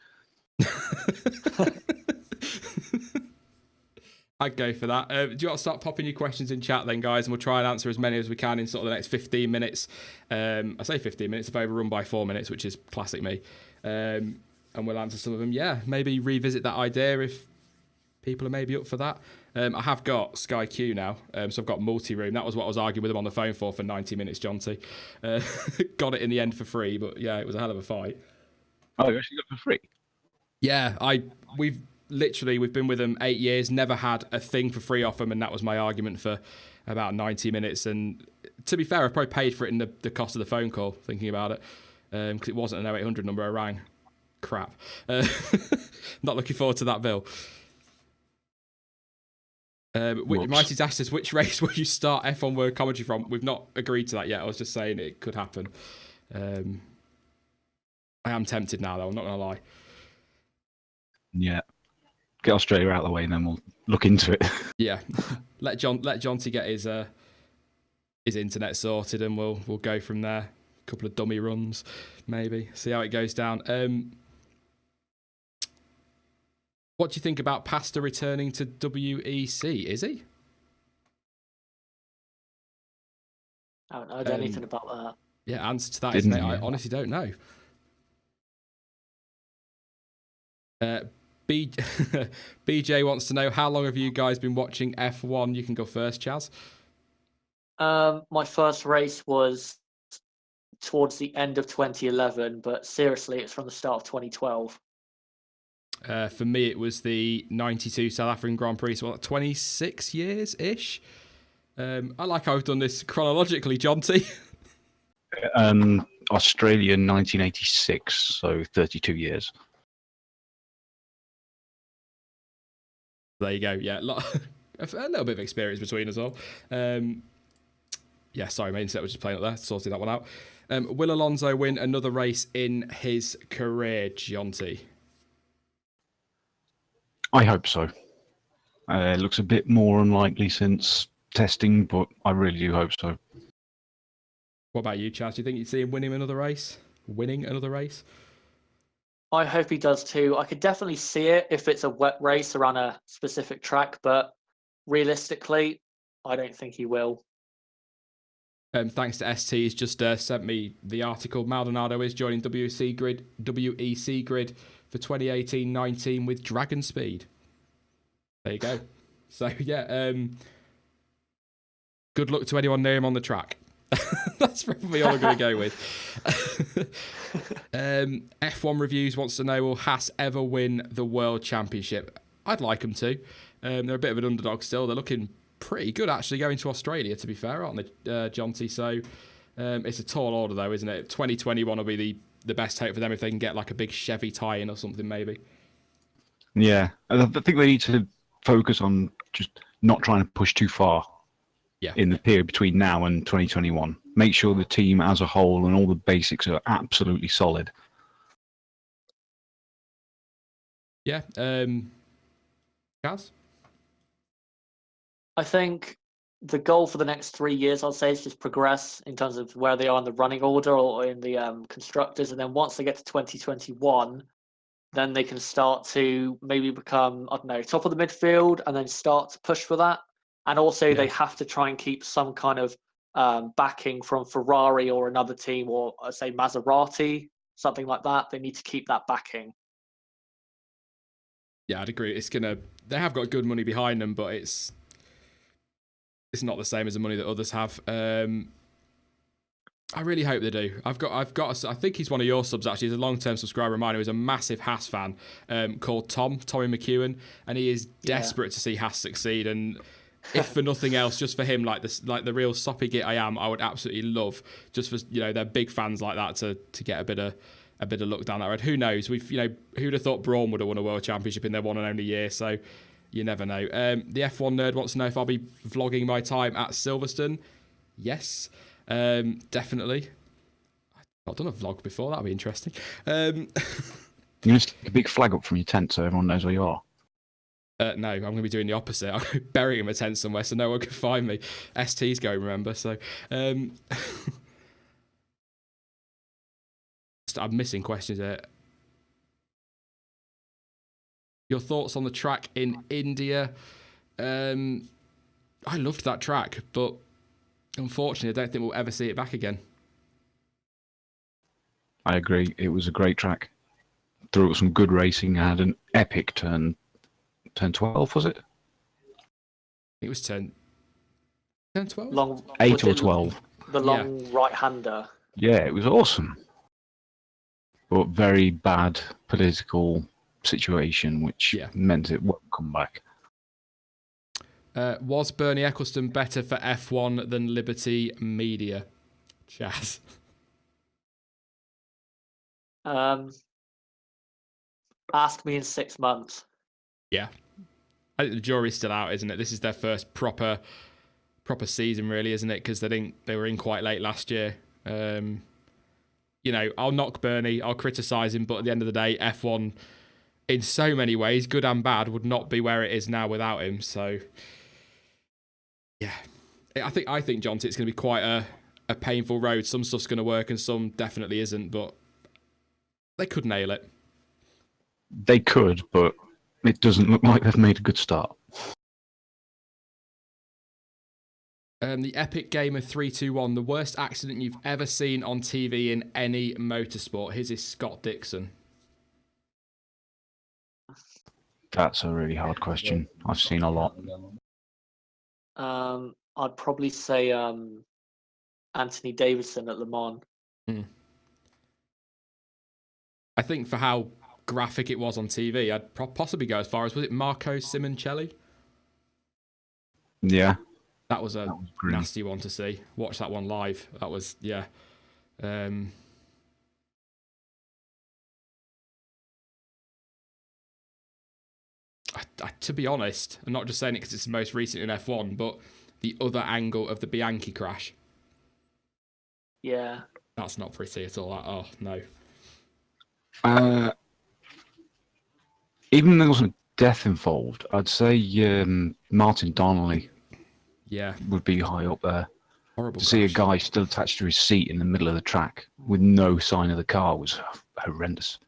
Speaker 1: I'd go for that. Do you want to start popping your questions in chat then, guys? And we'll try and answer as many as we can in sort of the next 15 minutes. I say 15 minutes, if I overrun by 4 minutes, which is classic me. And we'll answer some of them. Yeah, maybe revisit that idea if people are maybe up for that. I have got Sky Q now, so I've got multi-room. That was what I was arguing with them on the phone for 90 minutes, John T. Got it in the end for free, but yeah, it was a hell of a fight.
Speaker 3: Oh, you actually got it for free?
Speaker 1: Yeah, we've been with them 8 years, never had a thing for free off them, and that was my argument for about 90 minutes. And to be fair, I probably paid for it in the cost of the phone call, thinking about it, because it wasn't an 0800 number I rang. Crap. Not looking forward to that bill. Mighty's asked us, which race will you start F1 Word commentary from? We've not agreed to that yet. I was just saying it could happen. I am tempted now, though. I'm not going to lie.
Speaker 3: Yeah. Get Australia out of the way and then we'll look into it.
Speaker 1: Yeah. Let Jonty get his internet sorted and we'll go from there. A couple of dummy runs, maybe. See how it goes down. What do you think about Pasta returning to WEC? Is he?
Speaker 2: I haven't heard anything about that.
Speaker 1: Yeah, answer to that is, mate, I honestly don't know. BJ wants to know, how long have you guys been watching F1? You can go first, Chaz.
Speaker 2: My first race was towards the end of 2011, but seriously, it's from the start of 2012.
Speaker 1: For me, it was the 92 South African Grand Prix, so 26 years-ish. I like how I've done this chronologically, Jonty.
Speaker 3: Australia 1986, so 32 years.
Speaker 1: There you go. Yeah, a little bit of experience between us all. Yeah, sorry, my internet was just playing up there. Sorted that one out. Will Alonso win another race in his career, Jonty?
Speaker 3: I hope so. It looks a bit more unlikely since testing, but I really do hope so.
Speaker 1: What about you, Chaz? Do you think you'd see him winning another race?
Speaker 2: I hope he does too. I could definitely see it if it's a wet race around a specific track, but realistically, I don't think he will.
Speaker 1: Thanks to ST, he's just sent me the article. Maldonado is joining WEC Grid for 2018-19 with Dragon Speed. There you go. So, yeah, good luck to anyone near him on the track. That's probably all I'm going to go with. F1 Reviews wants to know, will Haas ever win the World Championship? I'd like them to. They're a bit of an underdog still. They're looking pretty good, actually, going to Australia, to be fair, aren't they, Jonty? So it's a tall order, though, isn't it? 2021 will be the best hope for them if they can get like a big Chevy tie-in or something, maybe.
Speaker 3: Yeah, I think they need to focus on just not trying to push too far.
Speaker 1: Yeah.
Speaker 3: In the period between now and 2021. Make sure the team as a whole and all the basics are absolutely solid.
Speaker 1: Yeah. Gaz?
Speaker 2: I think the goal for the next 3 years, I'll say, is just progress in terms of where they are in the running order or in the constructors. And then once they get to 2021, then they can start to maybe become, I don't know, top of the midfield and then start to push for that. And also they have to try and keep some kind of backing from Ferrari or another team, or say Maserati, something like that. They need to keep that backing.
Speaker 1: Yeah, I'd agree. They have got good money behind them, but it's not the same as the money that others have. I really hope they do. I think he's one of your subs, actually. He's a long-term subscriber of mine who's a massive Haas fan, called Tommy McEwen, and he is desperate to see Haas succeed. And if for nothing else, just for him, like the real soppy git I am, I would absolutely love, just for they're big fans like that, to get a bit of luck down that road. Who knows? Who'd have thought Braun would have won a world championship in their one and only year? So you never know. The F1 nerd wants to know if I'll be vlogging my time at Silverstone. Yes, definitely. I've not done a vlog before. That'll be interesting.
Speaker 3: You're gonna stick a big flag up from your tent so everyone knows where you are.
Speaker 1: No, I'm going to be doing the opposite. I'm burying my tent somewhere so no one can find me. ST's going, remember? So, I'm missing questions here. Your thoughts on the track in India? I loved that track, but unfortunately, I don't think we'll ever see it back again.
Speaker 3: I agree. It was a great track. Threw up some good racing. Had an epic turn 12, was it?
Speaker 1: It was turn 12?
Speaker 2: Long
Speaker 3: 8 or 12.
Speaker 2: The long right-hander.
Speaker 3: Yeah, it was awesome. But very bad political situation, which meant it won't come back.
Speaker 1: Was Bernie Ecclestone better for F1 than Liberty Media? Chaz.
Speaker 2: Ask me in 6 months.
Speaker 1: Yeah. I think the jury's still out, isn't it? This is their first proper season, really, isn't it? Because they were in quite late last year. You know, I'll knock Bernie, I'll criticise him, but at the end of the day, F1, in so many ways, good and bad, would not be where it is now without him. So, yeah, I think John, it's going to be quite a painful road. Some stuff's going to work and some definitely isn't, but they could nail it.
Speaker 3: They could, but it doesn't look like they've made a good start.
Speaker 1: The epic game of 3-2-1, the worst accident you've ever seen on TV in any motorsport. His is Scott Dixon.
Speaker 3: That's a really hard question. I've seen a lot.
Speaker 2: I'd probably say Anthony Davidson at Le Mans.
Speaker 1: I think for how graphic it was on TV, I'd possibly go as far as, was it Marco Simoncelli?
Speaker 3: Yeah.
Speaker 1: That was a nasty one to see. Watch that one live. That was, yeah. To be honest, I'm not just saying it because it's the most recent in F1, but the other angle of the Bianchi crash.
Speaker 2: Yeah.
Speaker 1: That's not pretty at all. Oh, no.
Speaker 3: Even though there wasn't death involved, I'd say Martin Donnelly would be high up there.
Speaker 1: Horrible
Speaker 3: to see a
Speaker 1: crash.
Speaker 3: guy still attached to his seat in the middle of the track with no sign of the car was horrendous.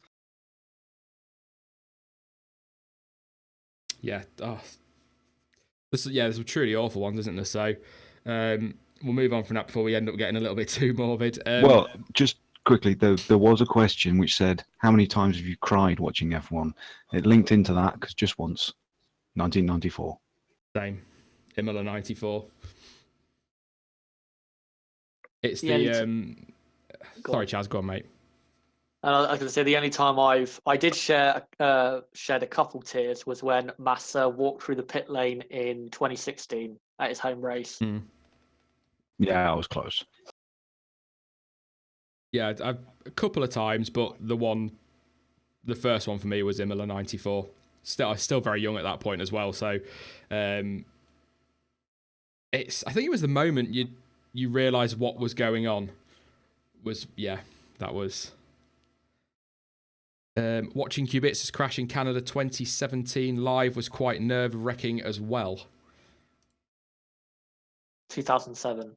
Speaker 1: Yeah. Oh. There's some truly awful ones, isn't there? So we'll move on from that before we end up getting a little bit too morbid.
Speaker 3: Well, just quickly, there was a question which said, how many times have you cried watching F1? It linked into that because just once, 1994.
Speaker 1: Same. Imola 94. It's
Speaker 2: Sorry,
Speaker 1: Chaz, go on, mate.
Speaker 2: And I was going to say the only time I did shed a couple tears was when Massa walked through the pit lane in 2016 at his home race.
Speaker 3: Yeah, I was close.
Speaker 1: Yeah, a couple of times, but the first one for me was Imola 94. I was still very young at that point as well, so I think it was the moment you realise what was going on. That was. Watching Kubica's crash in Canada 2017 live was quite nerve-wracking as well.
Speaker 2: 2007.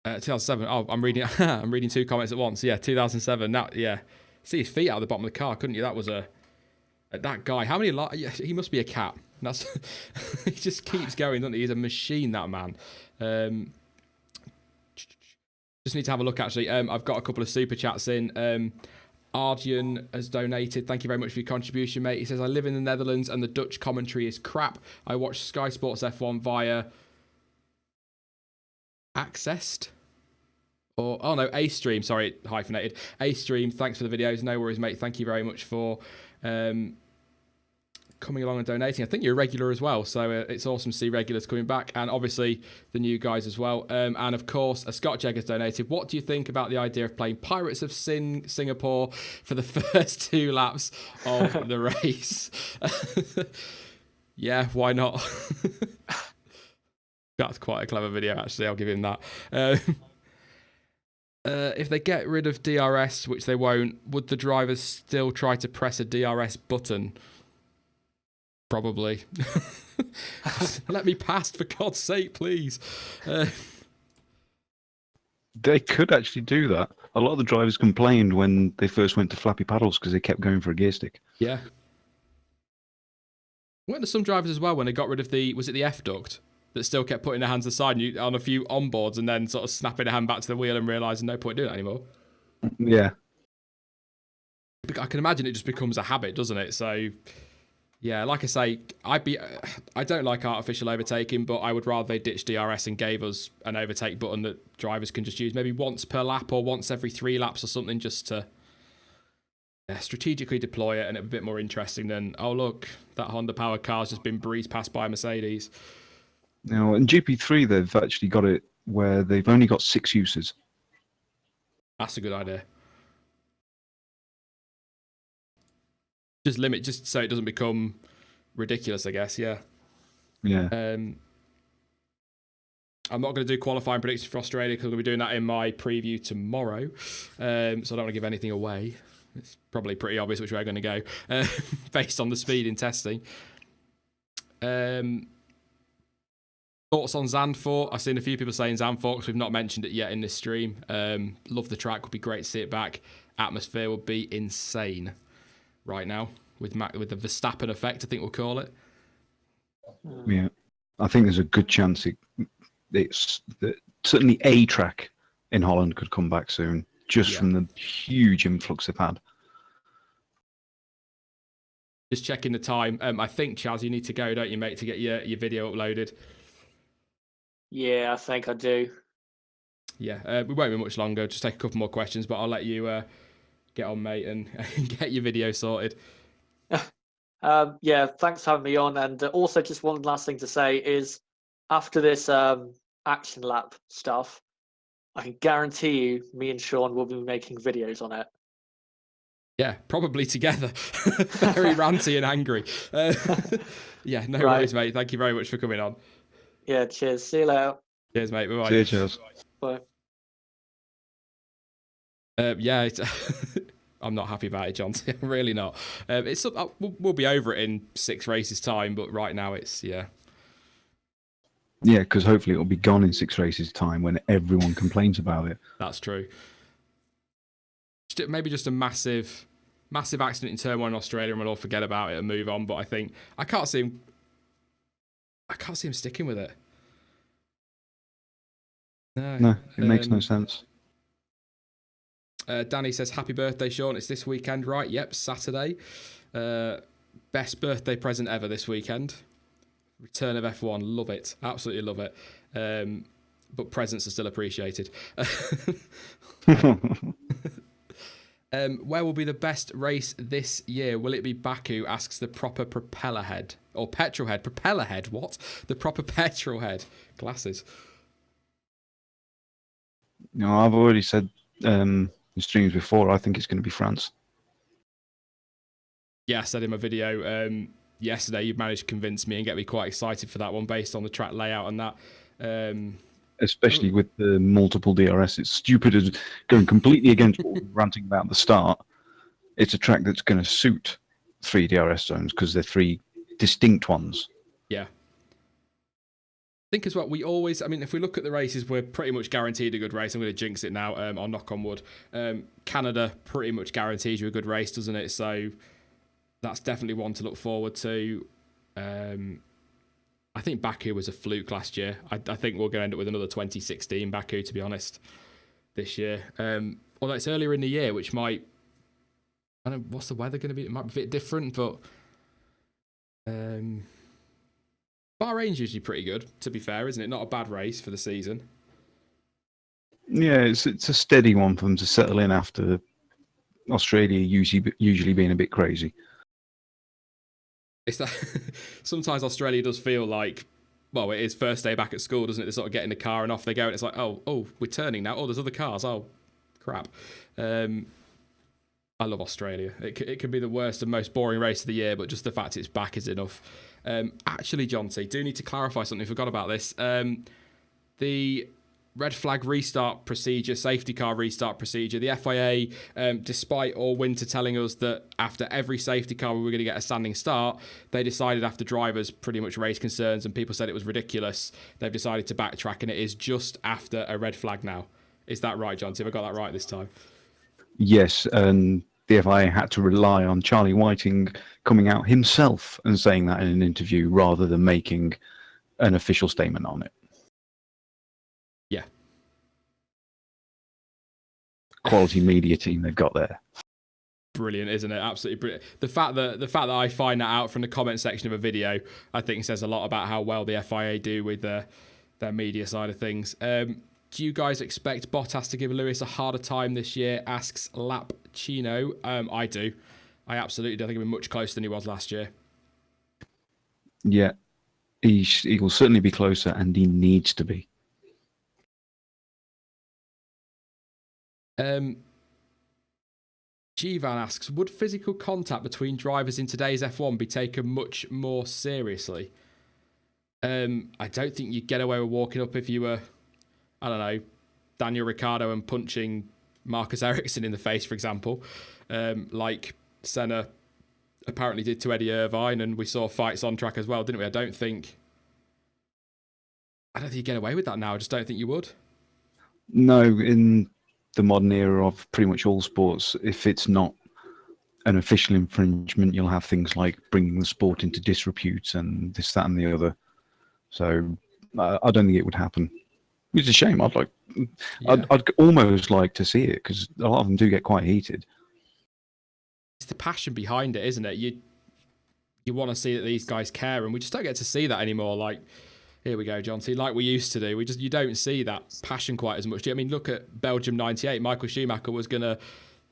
Speaker 1: 2007. Oh, I'm reading. I'm reading two comments at once. Yeah, 2007. See his feet out of the bottom of the car, couldn't you? That was that guy. How many? He must be a cat. That's he just keeps going, doesn't he? He's a machine, that man. Just need to have a look. Actually, I've got a couple of super chats in. Ardian has donated. Thank you very much for your contribution, mate. He says, I live in the Netherlands and the Dutch commentary is crap. I watch Sky Sports F1 via Accessed. A-Stream. Sorry, hyphenated. A-Stream. Thanks for the videos. No worries, mate. Thank you very much for coming along and donating. I think you're a regular as well, so it's awesome to see regulars coming back, and obviously the new guys as well. And of course, Scott Jegger's donated. What do you think about the idea of playing Pirates of Singapore for the first 2 laps of the race? Yeah, why not? That's quite a clever video, actually. I'll give him that. If they get rid of DRS, which they won't, would the drivers still try to press a DRS button? Probably. Let me pass, for God's sake, please.
Speaker 3: They could actually do that. A lot of the drivers complained when they first went to flappy paddles because they kept going for a gear stick.
Speaker 1: Yeah. Weren't there some drivers as well when they got rid of was it the F duct that still kept putting their hands aside on a few onboards and then sort of snapping a hand back to the wheel and realising no point doing that anymore?
Speaker 3: Yeah.
Speaker 1: I can imagine it just becomes a habit, doesn't it? So, yeah, like I say, I don't like artificial overtaking, but I would rather they ditch DRS and gave us an overtake button that drivers can just use maybe once per lap or once every 3 laps or something, just to strategically deploy it, and it'd be a bit more interesting than, oh look, that Honda powered car's just been breezed past by a Mercedes.
Speaker 3: Now, in GP3, they've actually got it where they've only got 6 uses.
Speaker 1: That's a good idea. Just so it doesn't become ridiculous, I guess. Yeah.
Speaker 3: Yeah.
Speaker 1: I'm not going to do qualifying predictions for Australia because we'll be doing that in my preview tomorrow. So I don't want to give anything away. It's probably pretty obvious which way I'm going to go based on the speed in testing. Thoughts on Zandvoort? I've seen a few people saying Zandvoort because we've not mentioned it yet in this stream. Love the track. Would be great to see it back. Atmosphere would be insane right now with the Verstappen effect, I think we'll call it.
Speaker 3: Yeah. I think there's a good chance certainly a track in Holland could come back soon, just from the huge influx they've had.
Speaker 1: Just checking the time. I think, Chaz, you need to go, don't you, mate, to get your video uploaded?
Speaker 2: Yeah, I think I do.
Speaker 1: Yeah, we won't be much longer. Just take a couple more questions, but I'll let you get on, mate, and get your video sorted.
Speaker 2: Yeah, thanks for having me on. And also, just one last thing to say is, after this action lap stuff, I can guarantee you, me and Sean will be making videos on it.
Speaker 1: Yeah, probably together. Very ranty and angry. Yeah, no worries, mate. Thank you very much for coming on.
Speaker 2: Yeah, cheers. See you later.
Speaker 1: Cheers, mate. Bye-bye.
Speaker 3: See you, cheers.
Speaker 2: Bye.
Speaker 1: Yeah, I'm not happy about it, John. I'm really not. We'll be over it in 6 races' time, but right now it's, yeah.
Speaker 3: Yeah, because hopefully it'll be gone in 6 races' time when everyone complains about it.
Speaker 1: That's true. Maybe just a massive accident in turn 1 in Australia and we'll all forget about it and move on, but I can't see him sticking with it.
Speaker 3: No, it makes no sense.
Speaker 1: Danny says, happy birthday, Sean. It's this weekend, right? Yep, Saturday. Best birthday present ever this weekend. Return of F1. Love it. Absolutely love it. But presents are still appreciated. Where will be the best race this year? Will it be Baku? Asks the proper propeller head. Or petrol head. Propeller head? What? The proper petrol head. Glasses.
Speaker 3: No, I've already said in streams before, I think it's going to be France.
Speaker 1: Yeah, I said in my video yesterday, you've managed to convince me and get me quite excited for that one based on the track layout and that.
Speaker 3: Especially with the multiple DRS. It's stupid as going completely against what we were ranting about at the start. It's a track that's going to suit 3 DRS zones because they're 3 distinct ones.
Speaker 1: Yeah. I think as well, if we look at the races, we're pretty much guaranteed a good race. I'm going to jinx it now. I'll knock on wood. Canada pretty much guarantees you a good race, doesn't it? So that's definitely one to look forward to. I think Baku was a fluke last year. I think we're going to end up with another 2016 Baku, to be honest, this year. Although it's earlier in the year, which might... I don't know, what's the weather going to be? It might be a bit different, but... Bahrain's usually pretty good, to be fair, isn't it? Not a bad race for the season.
Speaker 3: Yeah, it's a steady one for them to settle in after Australia usually being a bit crazy.
Speaker 1: It's that sometimes Australia does feel like, well, it is first day back at school, doesn't it? They sort of get in the car and off they go, and it's like, oh, we're turning now. Oh, there's other cars. Oh, crap. I love Australia. It can be the worst and most boring race of the year, but just the fact it's back is enough. Actually, Jonty, do need to clarify something. I forgot about this. The red flag restart procedure, safety car restart procedure, the FIA, despite all winter telling us that after every safety car we were going to get a standing start, they decided after drivers pretty much raised concerns and people said it was ridiculous, they've decided to backtrack, and it is just after a red flag now. Is that right, Jonty? Have I got that right this time?
Speaker 3: Yes, and the FIA had to rely on Charlie Whiting coming out himself and saying that in an interview rather than making an official statement on it.
Speaker 1: Yeah.
Speaker 3: Quality media team they've got there.
Speaker 1: Brilliant, isn't it? Absolutely brilliant. The fact that I find that out from the comment section of a video, I think says a lot about how well the FIA do with their media side of things. Do you guys expect Bottas to give Lewis a harder time this year? Asks Lapchino. I do. I absolutely do. I think he'll be much closer than he was last year.
Speaker 3: Yeah. He will certainly be closer, and he needs to be.
Speaker 1: Jivan asks, would physical contact between drivers in today's F1 be taken much more seriously? I don't think you'd get away with walking up if you were, I don't know, Daniel Ricciardo and punching Marcus Ericsson in the face, for example, like Senna apparently did to Eddie Irvine, and we saw fights on track as well, didn't we? I don't think you get away with that now. I just don't think you would.
Speaker 3: No, in the modern era of pretty much all sports, if it's not an official infringement, you'll have things like bringing the sport into disrepute and this, that, and the other. So I don't think it would happen. It's a shame. I'd almost like to see it, because a lot of them do get quite heated.
Speaker 1: It's the passion behind it, isn't it? You want to see that these guys care, and we just don't get to see that anymore. Like, here we go, John T. Like we used to do. You don't see that passion quite as much. I mean, look at Belgium '98. Michael Schumacher was going to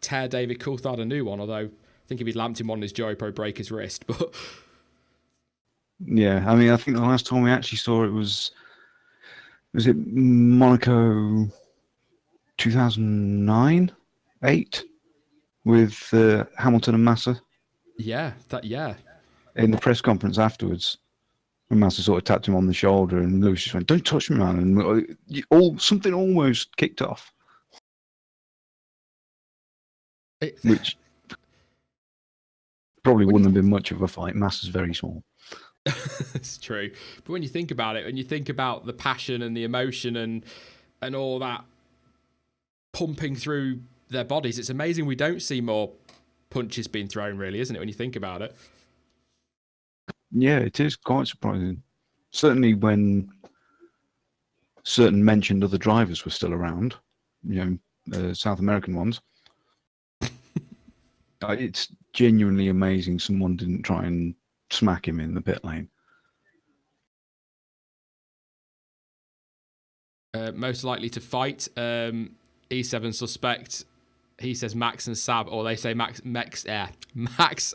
Speaker 1: tear David Coulthard a new one, although I think if he'd lamped him on his Joey Pro, break his wrist. But
Speaker 3: yeah, I mean, I think the last time we actually saw it was it Monaco 2009, 8, with Hamilton and Massa?
Speaker 1: Yeah.
Speaker 3: In the press conference afterwards, when Massa sort of tapped him on the shoulder, and Lewis just went, "Don't touch me, man," and something almost kicked off. Which probably wouldn't have been much of a fight. Massa's very small.
Speaker 1: It's true. But when you think about it, when you think about the passion and the emotion and all that pumping through their bodies, it's amazing we don't see more punches being thrown, really, isn't it, when you think about it?
Speaker 3: Yeah, it is quite surprising. Certainly when certain mentioned other drivers were still around, South American ones. It's genuinely amazing someone didn't try and smack him in the pit lane.
Speaker 1: Most likely to fight, E7 suspect. He says Max and Seb, or they say Max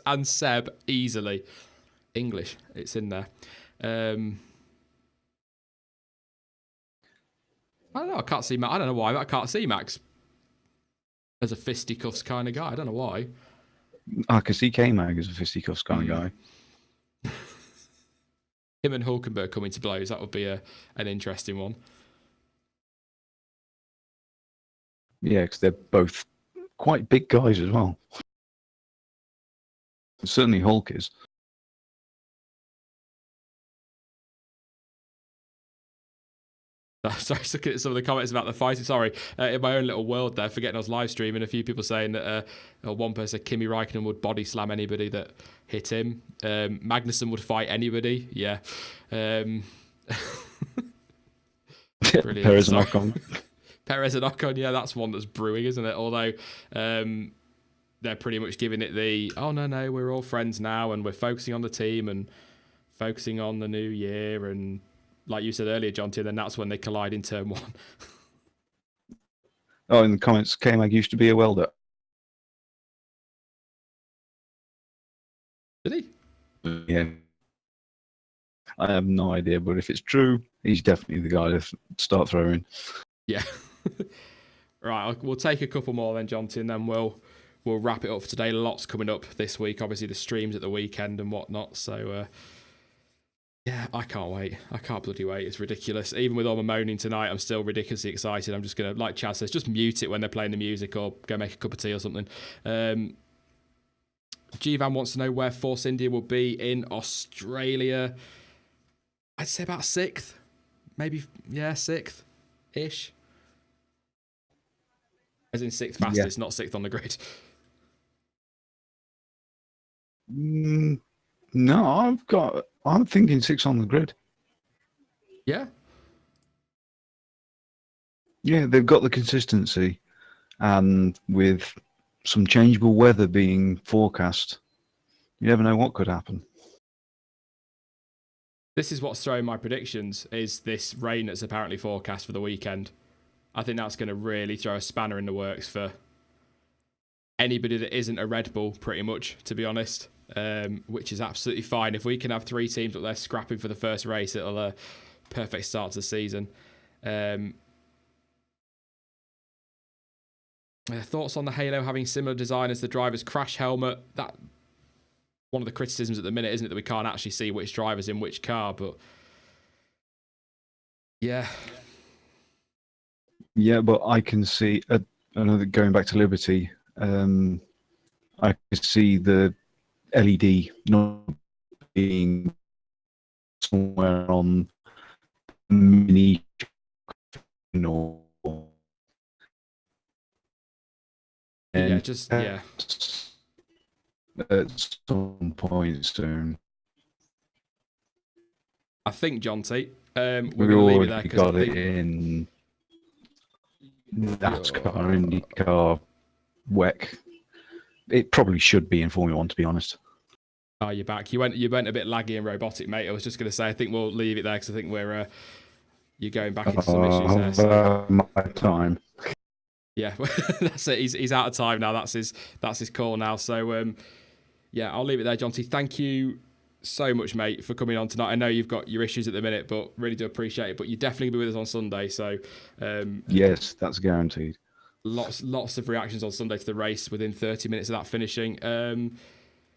Speaker 1: and Seb easily. English, it's in there. I don't know. I can't see Max. I don't know why, but I can't see Max as a fisticuffs kind of guy. I don't know why.
Speaker 3: I can see K-Mag as a fisticuffs kind of guy.
Speaker 1: Him and Hulkenberg coming to blows. That would be an interesting one.
Speaker 3: Yeah, because they're both quite big guys as well. Certainly Hulk is.
Speaker 1: Sorry, looking at some of the comments about the fighting. Sorry, in my own little world there, forgetting I was live streaming, a few people saying that one person said Kimi Räikkönen would body slam anybody that hit him. Magnussen would fight anybody. Yeah. Brilliant.
Speaker 3: Perez and Ocon.
Speaker 1: Perez and Ocon, yeah, that's one that's brewing, isn't it? Although they're pretty much giving it the, oh, no, we're all friends now and we're focusing on the team and focusing on the new year, and like you said earlier, John T, then that's when they collide in turn one.
Speaker 3: Oh, in the comments, K-Mag used to be a welder.
Speaker 1: Did
Speaker 3: he? Yeah. I have no idea, but if it's true, he's definitely the guy to start throwing.
Speaker 1: Yeah. Right, we'll take a couple more then, John T, and then we'll wrap it up for today. Lots coming up this week. Obviously, the streams at the weekend and whatnot. So, yeah, I can't wait. I can't bloody wait. It's ridiculous. Even with all my moaning tonight, I'm still ridiculously excited. I'm just going to, like Chad says, just mute it when they're playing the music or go make a cup of tea or something. G-Van wants to know where Force India will be in Australia. I'd say about 6th. Maybe, yeah, 6th-ish. As in 6th fastest, not 6th on the grid.
Speaker 3: No, I'm thinking 6 on the grid.
Speaker 1: Yeah?
Speaker 3: Yeah, they've got the consistency, and with some changeable weather being forecast, you never know what could happen.
Speaker 1: This is what's throwing my predictions, is this rain that's apparently forecast for the weekend. I think that's going to really throw a spanner in the works for anybody that isn't a Red Bull, pretty much, to be honest. which is absolutely fine. If we can have 3 teams up there scrapping for the first race, it'll perfect start to the season. Thoughts on the Halo having similar design as the driver's crash helmet? That one of the criticisms at the minute, isn't it, that we can't actually see which driver's in which car, but yeah.
Speaker 3: Yeah, but I can see another going back to Liberty. I can see the LED not being somewhere on mini or
Speaker 1: Yeah, just yeah.
Speaker 3: At some point soon.
Speaker 1: I think, John T, we're
Speaker 3: We
Speaker 1: going to leave it there
Speaker 3: already
Speaker 1: because
Speaker 3: got it in NASCAR, IndyCar, WEC. It probably should be in Formula One, to be honest.
Speaker 1: Oh, you're back. You went a bit laggy and robotic, mate. I was just going to say, I think we'll leave it there because I think you're going back into some issues there. So.
Speaker 3: My time.
Speaker 1: Yeah, that's it. He's out of time now. That's his call now. So yeah, I'll leave it there, John T. Thank you so much, mate, for coming on tonight. I know you've got your issues at the minute, but really do appreciate it. But you're definitely gonna be with us on Sunday. So
Speaker 3: yes, that's guaranteed.
Speaker 1: Lots of reactions on Sunday to the race within 30 minutes of that finishing.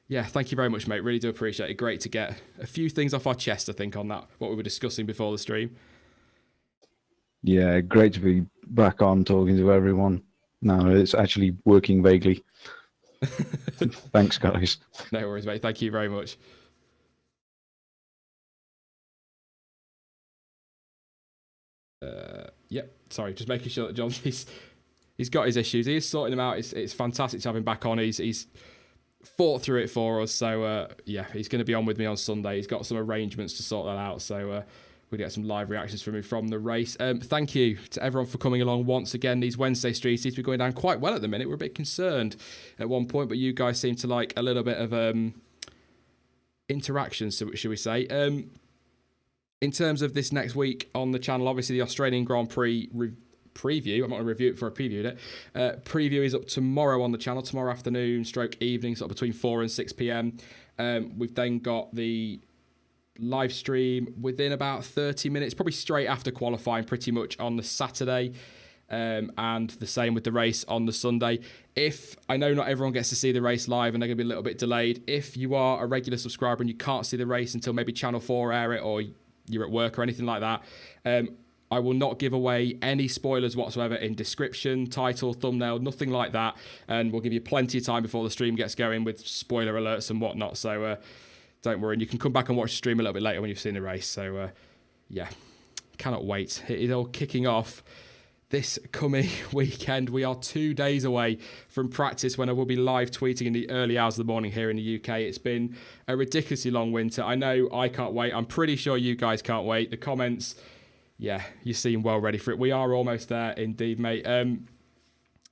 Speaker 1: Yeah, thank you very much, mate. Really do appreciate it. Great to get a few things off our chest, I think, on that, what we were discussing before the stream.
Speaker 3: Yeah, great to be back on talking to everyone. No, it's actually working vaguely. Thanks, guys.
Speaker 1: No worries, mate. Thank you very much. Yep. Sorry, just making sure that John, he's got his issues. He is sorting them out. It's fantastic to have him back on. He's fought through it for us. So yeah, he's going to be on with me on Sunday. He's got some arrangements to sort that out. So we'll get some live reactions from him from the race. Thank you to everyone for coming along once again. These Wednesday streams seem to be going down quite well at the minute. We're a bit concerned at one point, but you guys seem to like a little bit of interaction, so should we say. In terms of this next week on the channel, obviously the Australian Grand Prix preview. I'm not going to review it before I previewed it. Preview is up tomorrow on the channel, tomorrow afternoon, stroke evening, sort of between 4 and 6 p.m. We've then got the live stream within about 30 minutes, probably straight after qualifying, pretty much on the Saturday. And the same with the race on the Sunday. If I know not everyone gets to see the race live and they're going to be a little bit delayed, if you are a regular subscriber and you can't see the race until maybe Channel 4 air it, or you're at work or anything like that, I will not give away any spoilers whatsoever in description, title, thumbnail, nothing like that. And we'll give you plenty of time before the stream gets going with spoiler alerts and whatnot. So don't worry. And you can come back and watch the stream a little bit later when you've seen the race. So yeah, cannot wait. It is all kicking off this coming weekend. We are 2 days away from practice when I will be live tweeting in the early hours of the morning here in the UK. It's been a ridiculously long winter. I know I can't wait. I'm pretty sure you guys can't wait. The comments, yeah, you seem well ready for it. We are almost there indeed, mate.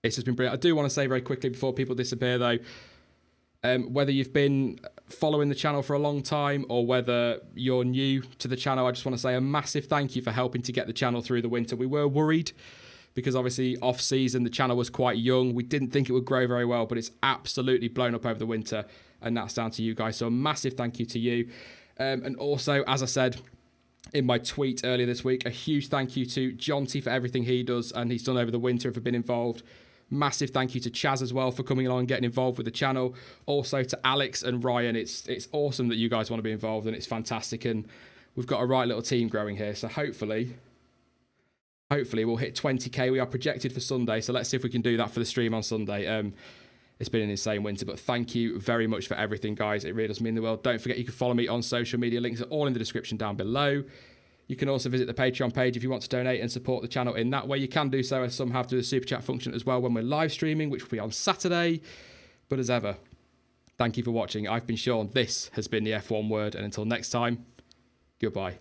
Speaker 1: It's just been brilliant. I do want to say very quickly before people disappear though, whether you've been following the channel for a long time or whether you're new to the channel, I just want to say a massive thank you for helping to get the channel through the winter. We were worried because obviously off season, the channel was quite young. We didn't think it would grow very well, but it's absolutely blown up over the winter, and that's down to you guys. So a massive thank you to you. And also, as I said in my tweet earlier this week, a huge thank you to John T for everything he does and he's done over the winter and for being involved. Massive thank you to Chaz as well for coming along and getting involved with the channel. Also to Alex and Ryan. It's awesome that you guys want to be involved, and it's fantastic. And we've got a right little team growing here. So hopefully we'll hit 20k. We are projected for Sunday, so let's see if we can do that for the stream on Sunday. It's been an insane winter, but thank you very much for everything, guys. It really does mean the world. Don't forget you can follow me on social media. Links are all in the description down below. You can also visit the Patreon page if you want to donate and support the channel in that way. You can do so, as some have, through the super chat function as well when we're live streaming, which will be on Saturday. But as ever, thank you for watching. I've been Sean. This has been the F1 Word, and until next time, goodbye.